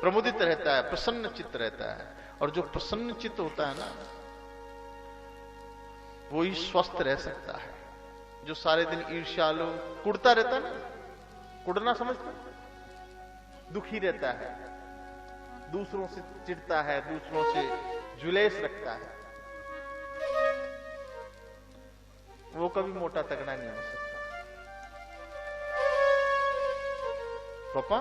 प्रमुदित रहता है, प्रसन्न चित्त रहता है। और जो प्रसन्न चित्त होता है ना, वो ही स्वस्थ रह सकता है। जो सारे दिन ईर्ष्यालु कुड़ता रहता है ना, कुड़ना समझते, दुखी रहता है, दूसरों से चिढ़ता है, दूसरों से जुलेस रखता है, वो कभी मोटा तगड़ा नहीं हो सकता। पापा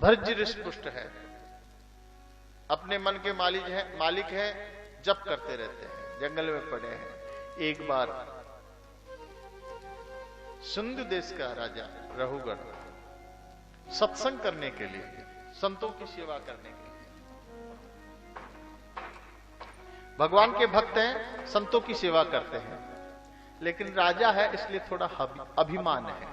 भरत हृष्ट-पुष्ट है, अपने मन के मालिक है, जप करते रहते हैं, जंगल में पड़े हैं। एक बार सिंधु देश का राजा रहुगढ़ सत्संग करने के लिए, संतों की सेवा करने के लिए, भगवान के भक्त हैं, संतों की सेवा करते हैं, लेकिन राजा है इसलिए थोड़ा अभिमान है।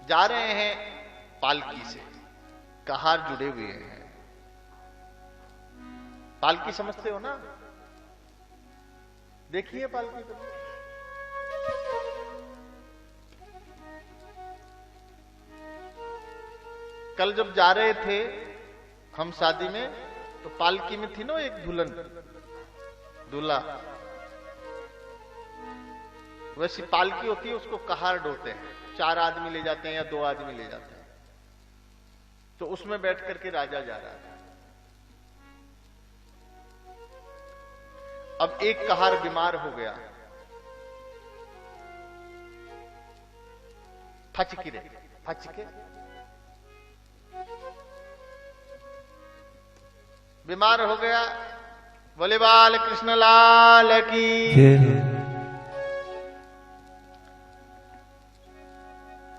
जा रहे हैं पालकी से, कहार जुड़े हुए हैं। पालकी समझते हो ना, देखिए पालकी तो। कल जब जा रहे थे हम शादी में, तो पालकी में थी ना एक दुल्हन, दूल्हा, वैसी पालकी होती है, उसको कहार ढोते हैं। 4 आदमी ले जाते हैं या 2 आदमी ले जाते हैं। तो उसमें बैठ करके राजा जा रहा था। अब एक कहार बीमार हो गया, फचके बीमार हो गया। बोले बाल कृष्ण लाल की।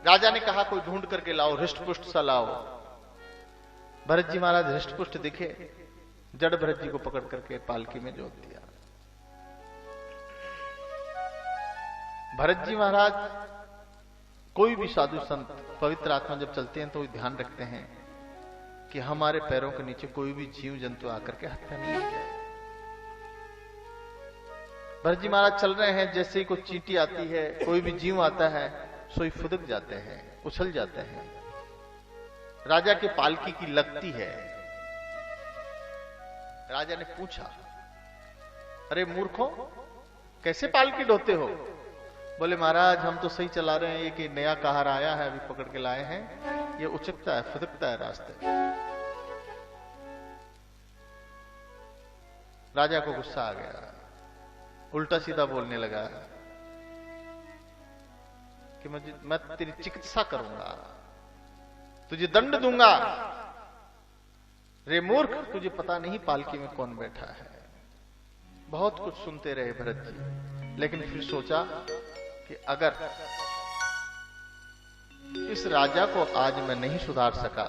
राजा ने कहा कोई ढूंढ करके लाओ, हृष्ट-पुष्ट सा लाओ। भरत जी महाराज हृष्ट-पुष्ट दिखे, जड़ भरत जी को पकड़ करके पालकी में जोत दिया। भरत जी महाराज, कोई भी साधु संत पवित्र आत्मा जब चलते हैं तो ध्यान रखते हैं कि हमारे पैरों के नीचे कोई भी जीव जंतु आकर के हत्या नहीं हो जाए। भरत जी महाराज चल रहे हैं, जैसे ही कोई चींटी आती है, कोई भी जीव आता है, सोई फुदक जाते हैं, उछल जाते हैं। राजा के पालकी की लगती है। राजा ने पूछा, अरे मूर्खों, कैसे पालकी ढोते हो? बोले महाराज हम तो सही चला रहे हैं, ये कि नया कहार आया है, अभी पकड़ के लाए हैं, ये उचकता है, फुदकता है रास्ते। राजा को गुस्सा आ गया, उल्टा सीधा बोलने लगा कि मैं तेरी चिकित्सा करूंगा, तुझे दंड दूंगा। रे मूर्ख, तुझे पता नहीं पालकी में कौन बैठा है। बहुत कुछ सुनते रहे भरत जी, लेकिन फिर सोचा कि अगर इस राजा को आज मैं नहीं सुधार सका,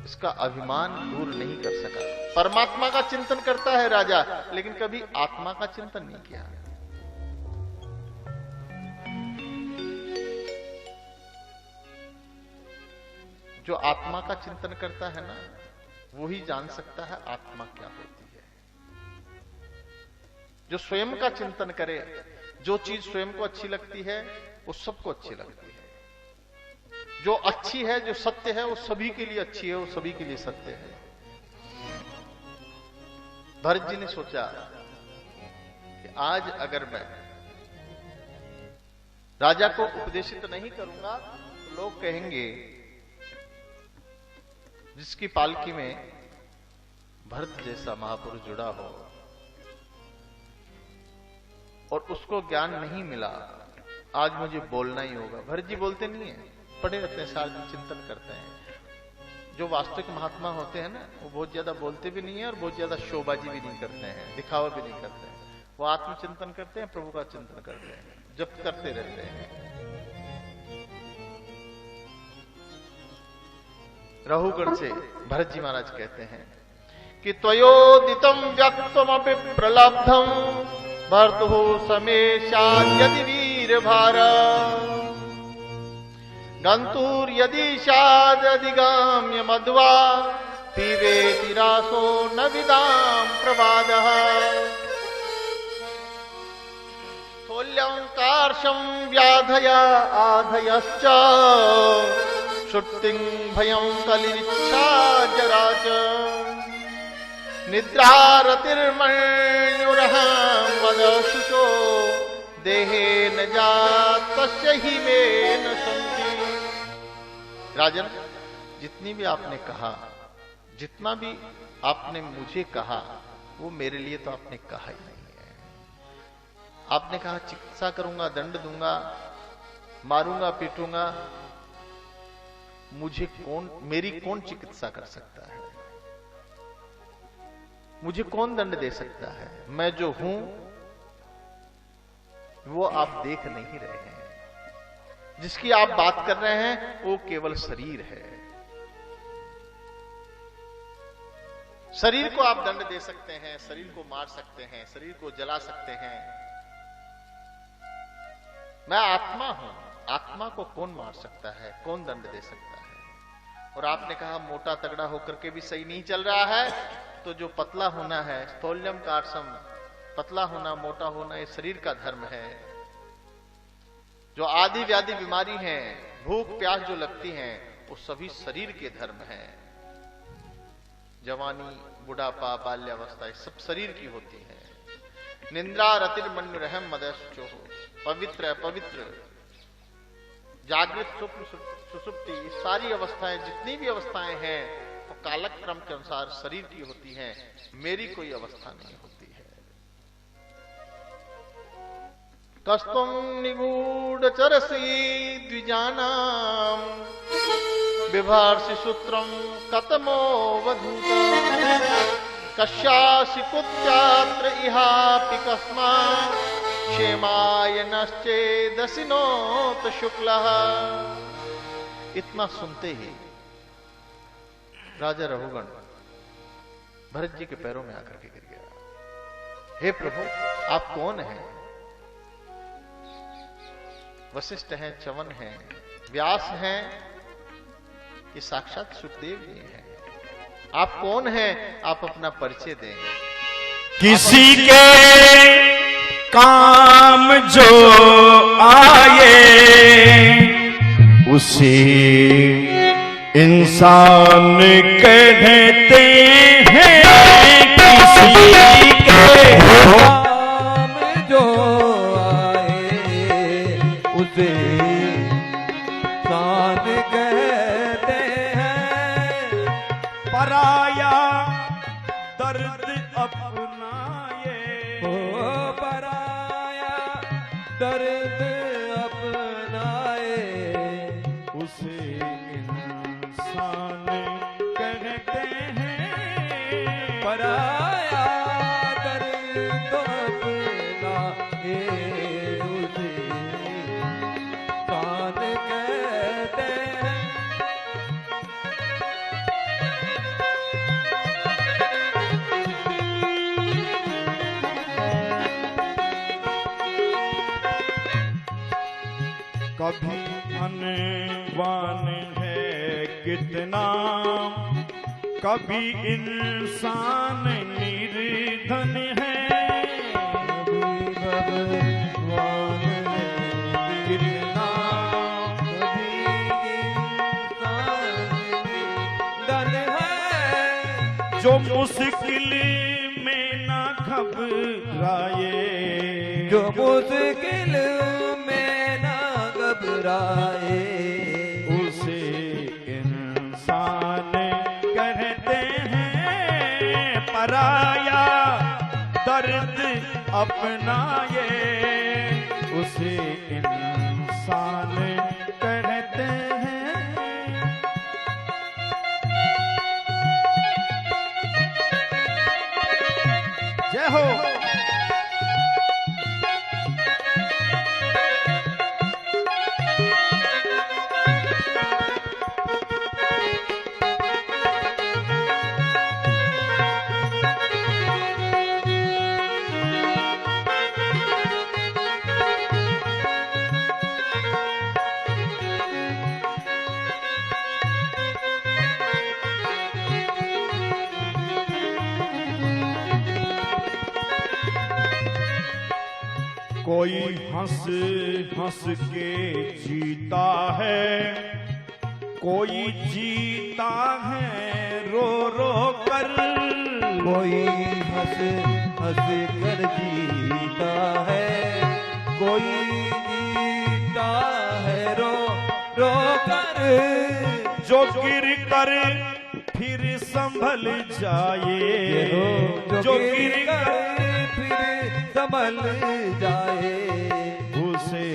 इसका अभिमान दूर नहीं कर सका। परमात्मा का चिंतन करता है राजा, लेकिन कभी आत्मा का चिंतन नहीं किया। जो आत्मा का चिंतन करता है ना, वो ही जान सकता है आत्मा क्या होती है। जो स्वयं का चिंतन करे, जो चीज स्वयं को अच्छी लगती है वो सबको अच्छी लगती है, जो अच्छी है, जो सत्य है, वो सभी के लिए अच्छी है, वो सभी के लिए सत्य है। भरत जी ने सोचा कि आज अगर मैं राजा को उपदेशित नहीं करूंगा तो लोग कहेंगे जिसकी पालकी में भरत जैसा महापुरुष जुड़ा हो और उसको ज्ञान नहीं मिला, आज मुझे बोलना ही होगा। भरत जी बोलते नहीं है, पढ़े रहते हैं, सारा दिन चिंतन करते हैं। जो वास्तविक महात्मा होते हैं ना, वो बहुत ज्यादा बोलते भी नहीं है और बहुत ज्यादा शोबाजी भी नहीं करते हैं, दिखावा भी नहीं करते हैं। वो आत्मचिंतन करते हैं, प्रभु का चिंतन करते हैं, जप करते रहते हैं। रहुगण से भरत जी महाराज कहते हैं कि त्वयोदितम व्यक्तमपि प्रलब्धम भर्तुः समेशाद् यदि वीर भार गंतुर यदि शादधिगाम्य मध्वा पीवेति रासो न विदाम प्रवादः स्थौल्यंकारशं व्याधया आधयश्च शुट्टिं भयं कलिरिच्छा जरा च निद्रारतिर्मण्युरहं वदशुचो देहे न जातस्य हि मे न सन्ति। राजन, जितनी भी आपने कहा, जितना भी आपने मुझे कहा, वो मेरे लिए तो आपने कहा ही नहीं है। आपने कहा चिकित्सा करूंगा, दंड दूंगा, मारूंगा, पीटूंगा, मुझे मेरी कौन चिकित्सा कर सकता है? मुझे कौन दंड दे सकता है? मैं जो हूं वो आप देख नहीं रहे हैं। जिसकी आप बात कर रहे हैं वो केवल शरीर है। शरीर को आप दंड दे सकते हैं, शरीर को मार सकते हैं, शरीर को जला सकते हैं। मैं आत्मा हूं, आत्मा को कौन मार सकता है, कौन दंड दे सकता है? और आपने कहा मोटा तगड़ा होकर के भी सही नहीं चल रहा है, तो जो पतला होना है, स्थौल्यम कारसम, पतला होना, मोटा होना, ये शरीर का धर्म है। जो आदि व्याधि बीमारी है, भूख प्यास जो लगती है, वो सभी शरीर के धर्म है। जवानी, बुढ़ापा, बाल्यावस्था, सब शरीर की होती है। निंद्रा रतिर्मन्यु रहम मदश्चो, पवित्र पवित्र, जागृत स्वप्न सुसुप्ति, सारी अवस्थाएं, जितनी भी अवस्थाएं हैं, वो कालक्रम के अनुसार शरीर की होती हैं। मेरी कोई अवस्था नहीं होती है। कस्तुम निगूढ़ चरसी द्विजानाम बिभार्षि सूत्रम कतमो वधूत कश्यासि कुत्यात्र इहापि कस्मात् क्षेमाय नश्चेदसिनोत शुक्लः। इतना सुनते ही राजा रहुगण भरत जी के पैरों में आकर के गिर गया। हे प्रभु, आप कौन हैं? वशिष्ठ हैं, च्यवन हैं, व्यास हैं, कि साक्षात सुखदेव जी हैं। आप कौन हैं? आप अपना परिचय दें। किसी के काम जो आए उसी इंसान कहते हैं। किसी के काम जो आए उसे इंसान कहते हैं। पराया दर्द अपनाए, पराया दर्द अपनाए उसे इंसान कहते हैं। पराया दर्द अपनाए उसे इंसान कहते हैं। कभी अनवान है कितना, कभी इंसान निर्धन है। भगवान ने कितना कभी इंसान धन है जो मुश्किल में ना घबराए, जो मुश्किल में ना घबराए, उसे इंसान कहते हैं। पराया दर्द अपनाए, उसे इंसान कहते हैं। जय हो। कोई हंस हंस के जीता है, कोई जीता है रो रो कर। कोई हंस हंस कर जीता है, कोई जीता है रो रो कर। जो गिर कर फिर संभल जाए, जो गिर कर फिर संभल जाए, उसे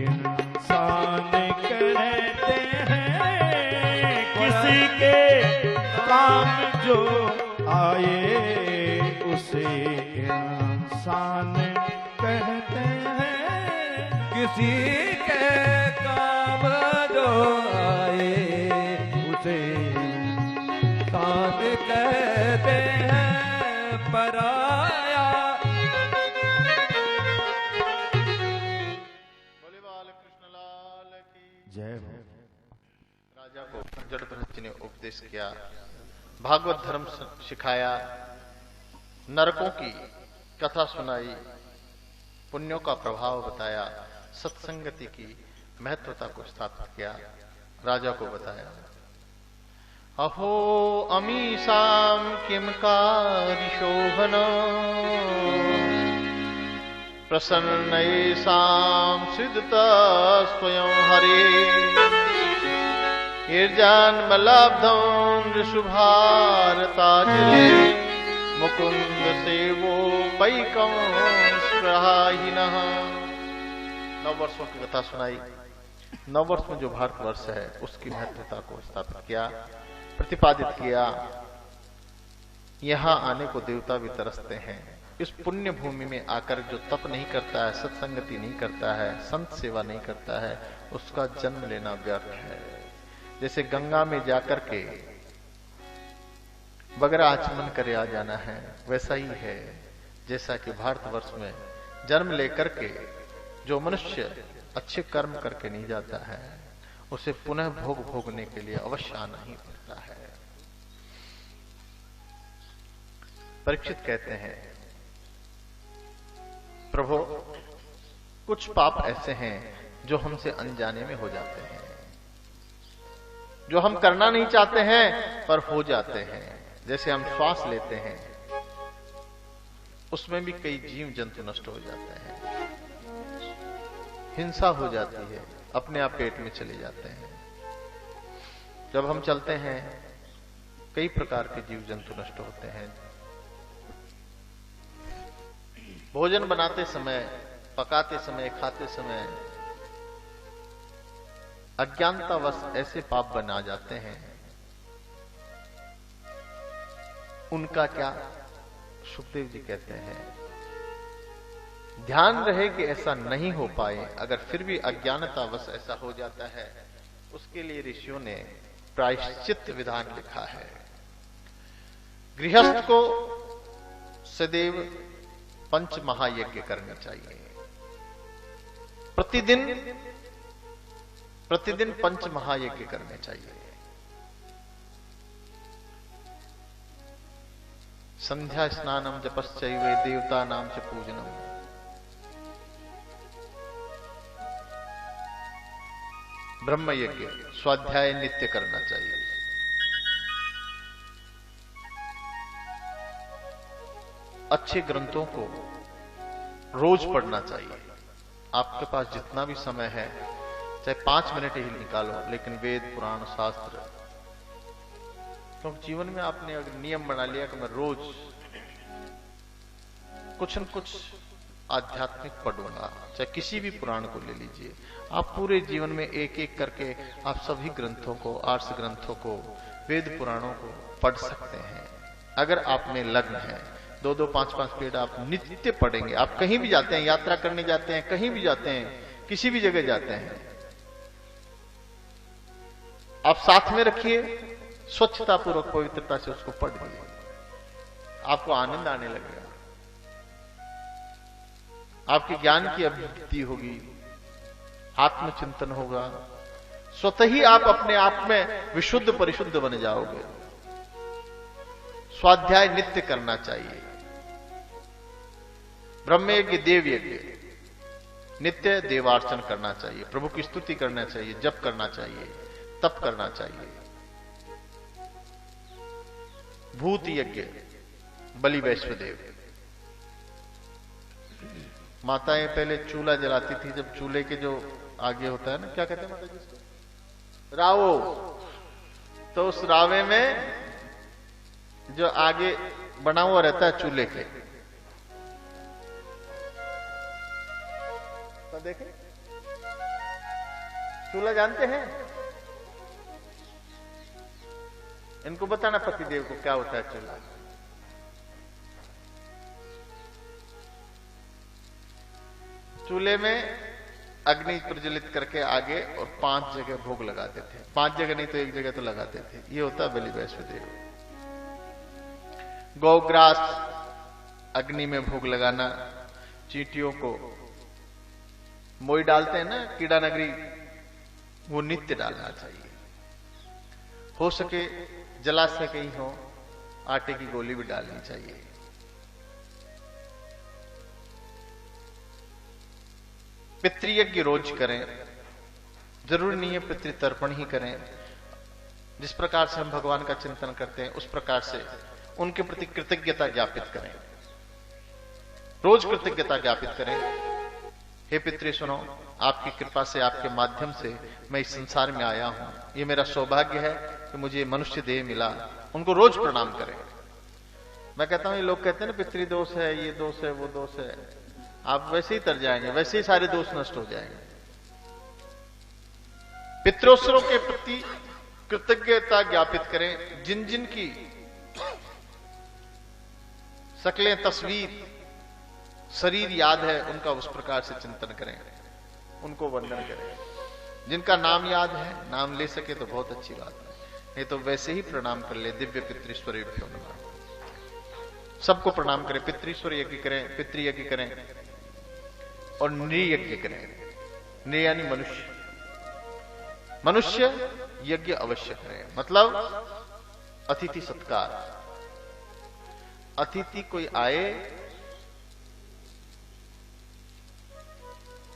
इंसान कहते हैं। किसी के काम जो आए, उसे इंसान कहते हैं। किसी के काम जो आए, उसे इंसान कहते हैं। पराया बोले बाल कृष्ण लाल की जय हो। राजा को जड़भरत जी ने उपदेश किया, भागवत धर्म सिखाया, नरकों की कथा सुनाई, पुण्यों का प्रभाव बताया, सत्संगति की महत्वता को स्थापित किया, राजा को बताया। अहो अमीसाम किम कारिशोभन प्रसन्नैसाम सिद्धता स्वयं हरे ईर्जान्मलाब्धं ऋषुभारताजले मुकुंद सेवो पैकं स्पृहाहिनः। 9 वर्षों की कथा सुनाई। 9 वर्ष में जो भारतवर्ष है उसकी महत्वता को स्थापित किया, प्रतिपादित किया। यहां आने को देवता भी तरसते हैं। इस पुण्य भूमि में आकर जो तप नहीं करता है, सत्संगति नहीं करता है, संत सेवा नहीं करता है, उसका जन्म लेना व्यर्थ है। जैसे गंगा में जाकर के बगैर आचमन करे आ जाना है, वैसा ही है। जैसा कि भारतवर्ष में जन्म लेकर के जो मनुष्य अच्छे कर्म करके नहीं जाता है, उसे पुनः भोग भोगने के लिए अवश्य आना ही पड़ता है। परीक्षित कहते हैं, प्रभु कुछ पाप ऐसे हैं जो हमसे अनजाने में हो जाते हैं, जो हम करना नहीं चाहते हैं पर हो जाते हैं। जैसे हम श्वास लेते हैं, उसमें भी कई जीव जंतु नष्ट हो जाते हैं, हिंसा हो जाती है, अपने आप पेट में चले जाते हैं। जब हम चलते हैं, कई प्रकार के जीव जंतु नष्ट होते हैं। भोजन बनाते समय, पकाते समय, खाते समय अज्ञानतावश ऐसे पाप बना जाते हैं, उनका क्या? सुखदेव जी कहते हैं, ध्यान रहे कि ऐसा नहीं हो पाए। अगर फिर भी अज्ञानतावश ऐसा हो जाता है, उसके लिए ऋषियों ने प्रायश्चित विधान लिखा है। गृहस्थ को सदैव 5 महायज्ञ करने चाहिए। प्रतिदिन 5 महायज्ञ करने चाहिए। संध्या स्नानम जपश्चैव देवता नाम च पूजनम। ब्रह्म यज्ञ, स्वाध्याय नित्य करना चाहिए। अच्छे ग्रंथों को रोज पढ़ना चाहिए। आपके पास जितना भी समय है, चाहे 5 मिनट ही निकालो, लेकिन वेद पुराण शास्त्र, क्योंकि जीवन में आपने अगर नियम बना लिया कि मैं रोज कुछ न कुछ आध्यात्मिक पढ़ूंगा, चाहे किसी भी पुराण को ले लीजिए, आप पूरे जीवन में एक एक करके आप सभी ग्रंथों को, आर्ष ग्रंथों को, वेद पुराणों को पढ़ सकते हैं। अगर आप में लग्न है, 2-2, 5-5 पेड़ आप नित्य पढ़ेंगे। आप कहीं भी जाते हैं, यात्रा करने जाते हैं, कहीं भी जाते हैं, किसी भी जगह जाते हैं, आप साथ में रखिए, स्वच्छता पूर्वक पवित्रता से उसको पढ़िए, आपको आनंद आने लगेगा, आपके ज्ञान की अभिवृद्धि होगी, आत्मचिंतन होगा, स्वतः ही आप अपने आप में विशुद्ध परिशुद्ध बन जाओगे। स्वाध्याय नित्य करना चाहिए। ब्रह्म यज्ञ, देव यज्ञ, नित्य देवार्चन करना चाहिए, प्रभु की स्तुति करना चाहिए, जप करना चाहिए, तप करना चाहिए। भूत यज्ञ, बलि वैश्वदेव। माताएं पहले चूल्हा जलाती थी, जब चूल्हे के जो आगे होता है ना, क्या कहते हैं माता जी इसको, रावो, तो उस रावे में जो आगे बना हुआ रहता है चूल्हे के, तो देखें, चूल्हा जानते हैं? इनको बताना पतिदेव को क्या होता है चूल्हा। चूल्हे में अग्नि प्रज्वलित करके आगे और 5 जगह भोग लगाते थे, 5 जगह नहीं तो 1 जगह तो लगाते थे। ये होता है बलि वैश्वदेव। गौग्रास अग्नि में भोग लगाना, चींटियों को मोई डालते हैं ना कीड़ा नगरी, वो नित्य डालना चाहिए। हो सके जलाशय कहीं हो, आटे की गोली भी डालनी चाहिए। पितृयज्ञ रोज करें, जरूरी नहीं है पितृतर्पण ही करें। जिस प्रकार से हम भगवान का चिंतन करते हैं, उस प्रकार से उनके प्रति कृतज्ञता ज्ञापित करें, रोज कृतज्ञता ज्ञापित करें। हे पितृ सुनो, आपकी कृपा से, आपके माध्यम से मैं इस संसार में आया हूं, ये मेरा सौभाग्य है कि मुझे मनुष्य देह मिला। उनको रोज प्रणाम करें। मैं कहता हूं, ये लोग कहते हैं ना पितृ दोष है, ये दोष है, वो दोष है, आप वैसे ही तर जाएंगे, वैसे ही सारे दोष नष्ट हो जाएंगे। पितरोत्सवों के प्रति कृतज्ञता ज्ञापित करें। जिन जिन की शक्लें, तस्वीर, शरीर याद है, उनका उस प्रकार से चिंतन करें, उनको वंदन करें। जिनका नाम याद है, नाम ले सके तो बहुत अच्छी बात है, नहीं तो वैसे ही प्रणाम कर ले। दिव्य पितृश्वरेभ्यो नमः। सबको प्रणाम करें, पितृश्वर यज्ञ करें, पितृयज्ञ करें और नृयज्ञ करें। नृ यानी मनुष्य, मनुष्य यज्ञ अवश्य करें, मतलब अतिथि सत्कार। अतिथि कोई आए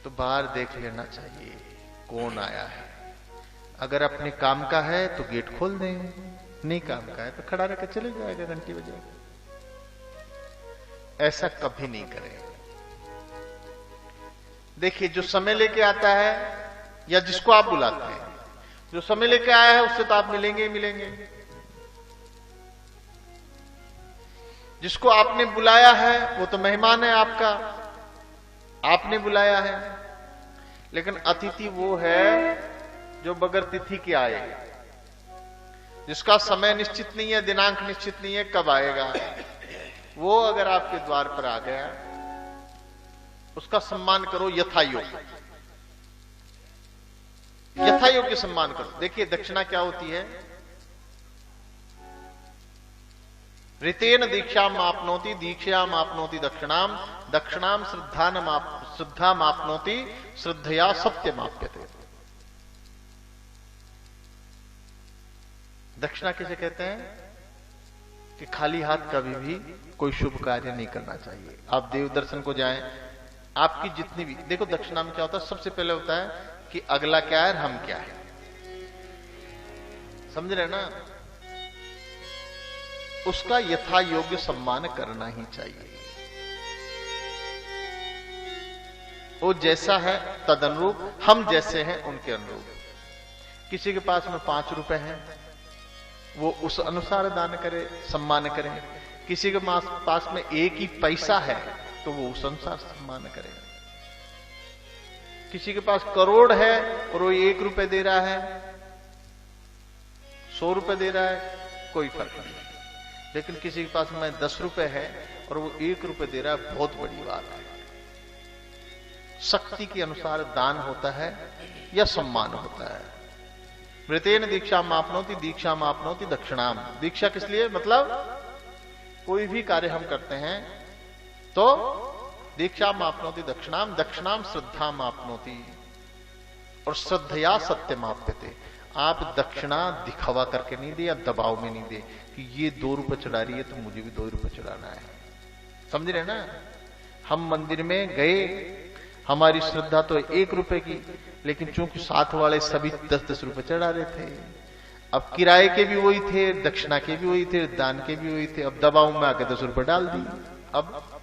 तो बाहर देख लेना चाहिए कौन आया है। अगर अपने काम का है तो गेट खोल दें, नहीं काम का है तो खड़ा रहकर चले जाएगा घंटी बजे। ऐसा कभी नहीं करें। देखिए, जो समय लेके आता है या जिसको आप बुलाते हैं, जो समय लेके आया है उससे तो आप मिलेंगे ही मिलेंगे। जिसको आपने बुलाया है वो तो मेहमान है आपका, आपने बुलाया है। लेकिन अतिथि वो है जो बगैर तिथि के आए, जिसका समय निश्चित नहीं है, दिनांक निश्चित नहीं है कब आएगा। वो अगर आपके द्वार पर आ गया, उसका सम्मान करो यथायोग्य, यथायोग्य सम्मान करो। देखिए, दक्षिणा क्या होती है? ऋतेन दीक्षाम आपनोति, दीक्षाम आपनोति दक्षिणाम, दक्षिणाम श्रद्धाम आपनोति, श्रद्धया सत्यम आप्यते। दक्षिणा किसे कहते हैं? कि खाली हाथ कभी भी कोई शुभ कार्य नहीं करना चाहिए। आप देव दर्शन को जाएं, आपकी जितनी भी, देखो दक्षिणा में क्या होता है, सबसे पहले होता है कि अगला क्या है और हम क्या है। समझ रहे ना? उसका यथा योग्य सम्मान करना ही चाहिए। वो जैसा है तद अनुरूप, हम जैसे हैं उनके अनुरूप। किसी के पास में 5 रुपए हैं, वो उस अनुसार दान करे, सम्मान करे। किसी के पास में 1 ही पैसा है तो वो उस अनुसार सम्मान करे। किसी के पास करोड़ है और वो 1 रुपए दे रहा है, 100 रुपए दे रहा है, कोई फर्क नहीं। लेकिन किसी के पास में 10 रुपए है और वो 1 रुपए दे रहा है, बहुत बड़ी बात है। शक्ति के अनुसार दान होता है या सम्मान होता है। मृतेन दीक्षा मापनोति, दीक्षा मापनोति दक्षिणाम। दीक्षा किस लिए? मतलब कोई भी कार्य हम करते हैं तो दीक्षा मापनोति दक्षिणाम, दक्षिणाम श्रद्धा मापनोति, और श्रद्धया सत्य माप्यते। आप दक्षिणा दिखावा करके नहीं दे या दबाव में नहीं दे कि ये 2 रुपए चढ़ा रही है तो मुझे भी 2 रुपए चढ़ाना है। समझ रहे ना? हम मंदिर में गए, हमारी श्रद्धा तो 1 रुपए की, लेकिन चूंकि साथ वाले सभी 10-10 रुपए चढ़ा रहे थे। अब किराए के भी वही थे, दक्षिणा के भी वही थे, दान के भी वही थे। अब दबाव में आके 10 रुपए डाल दी। अब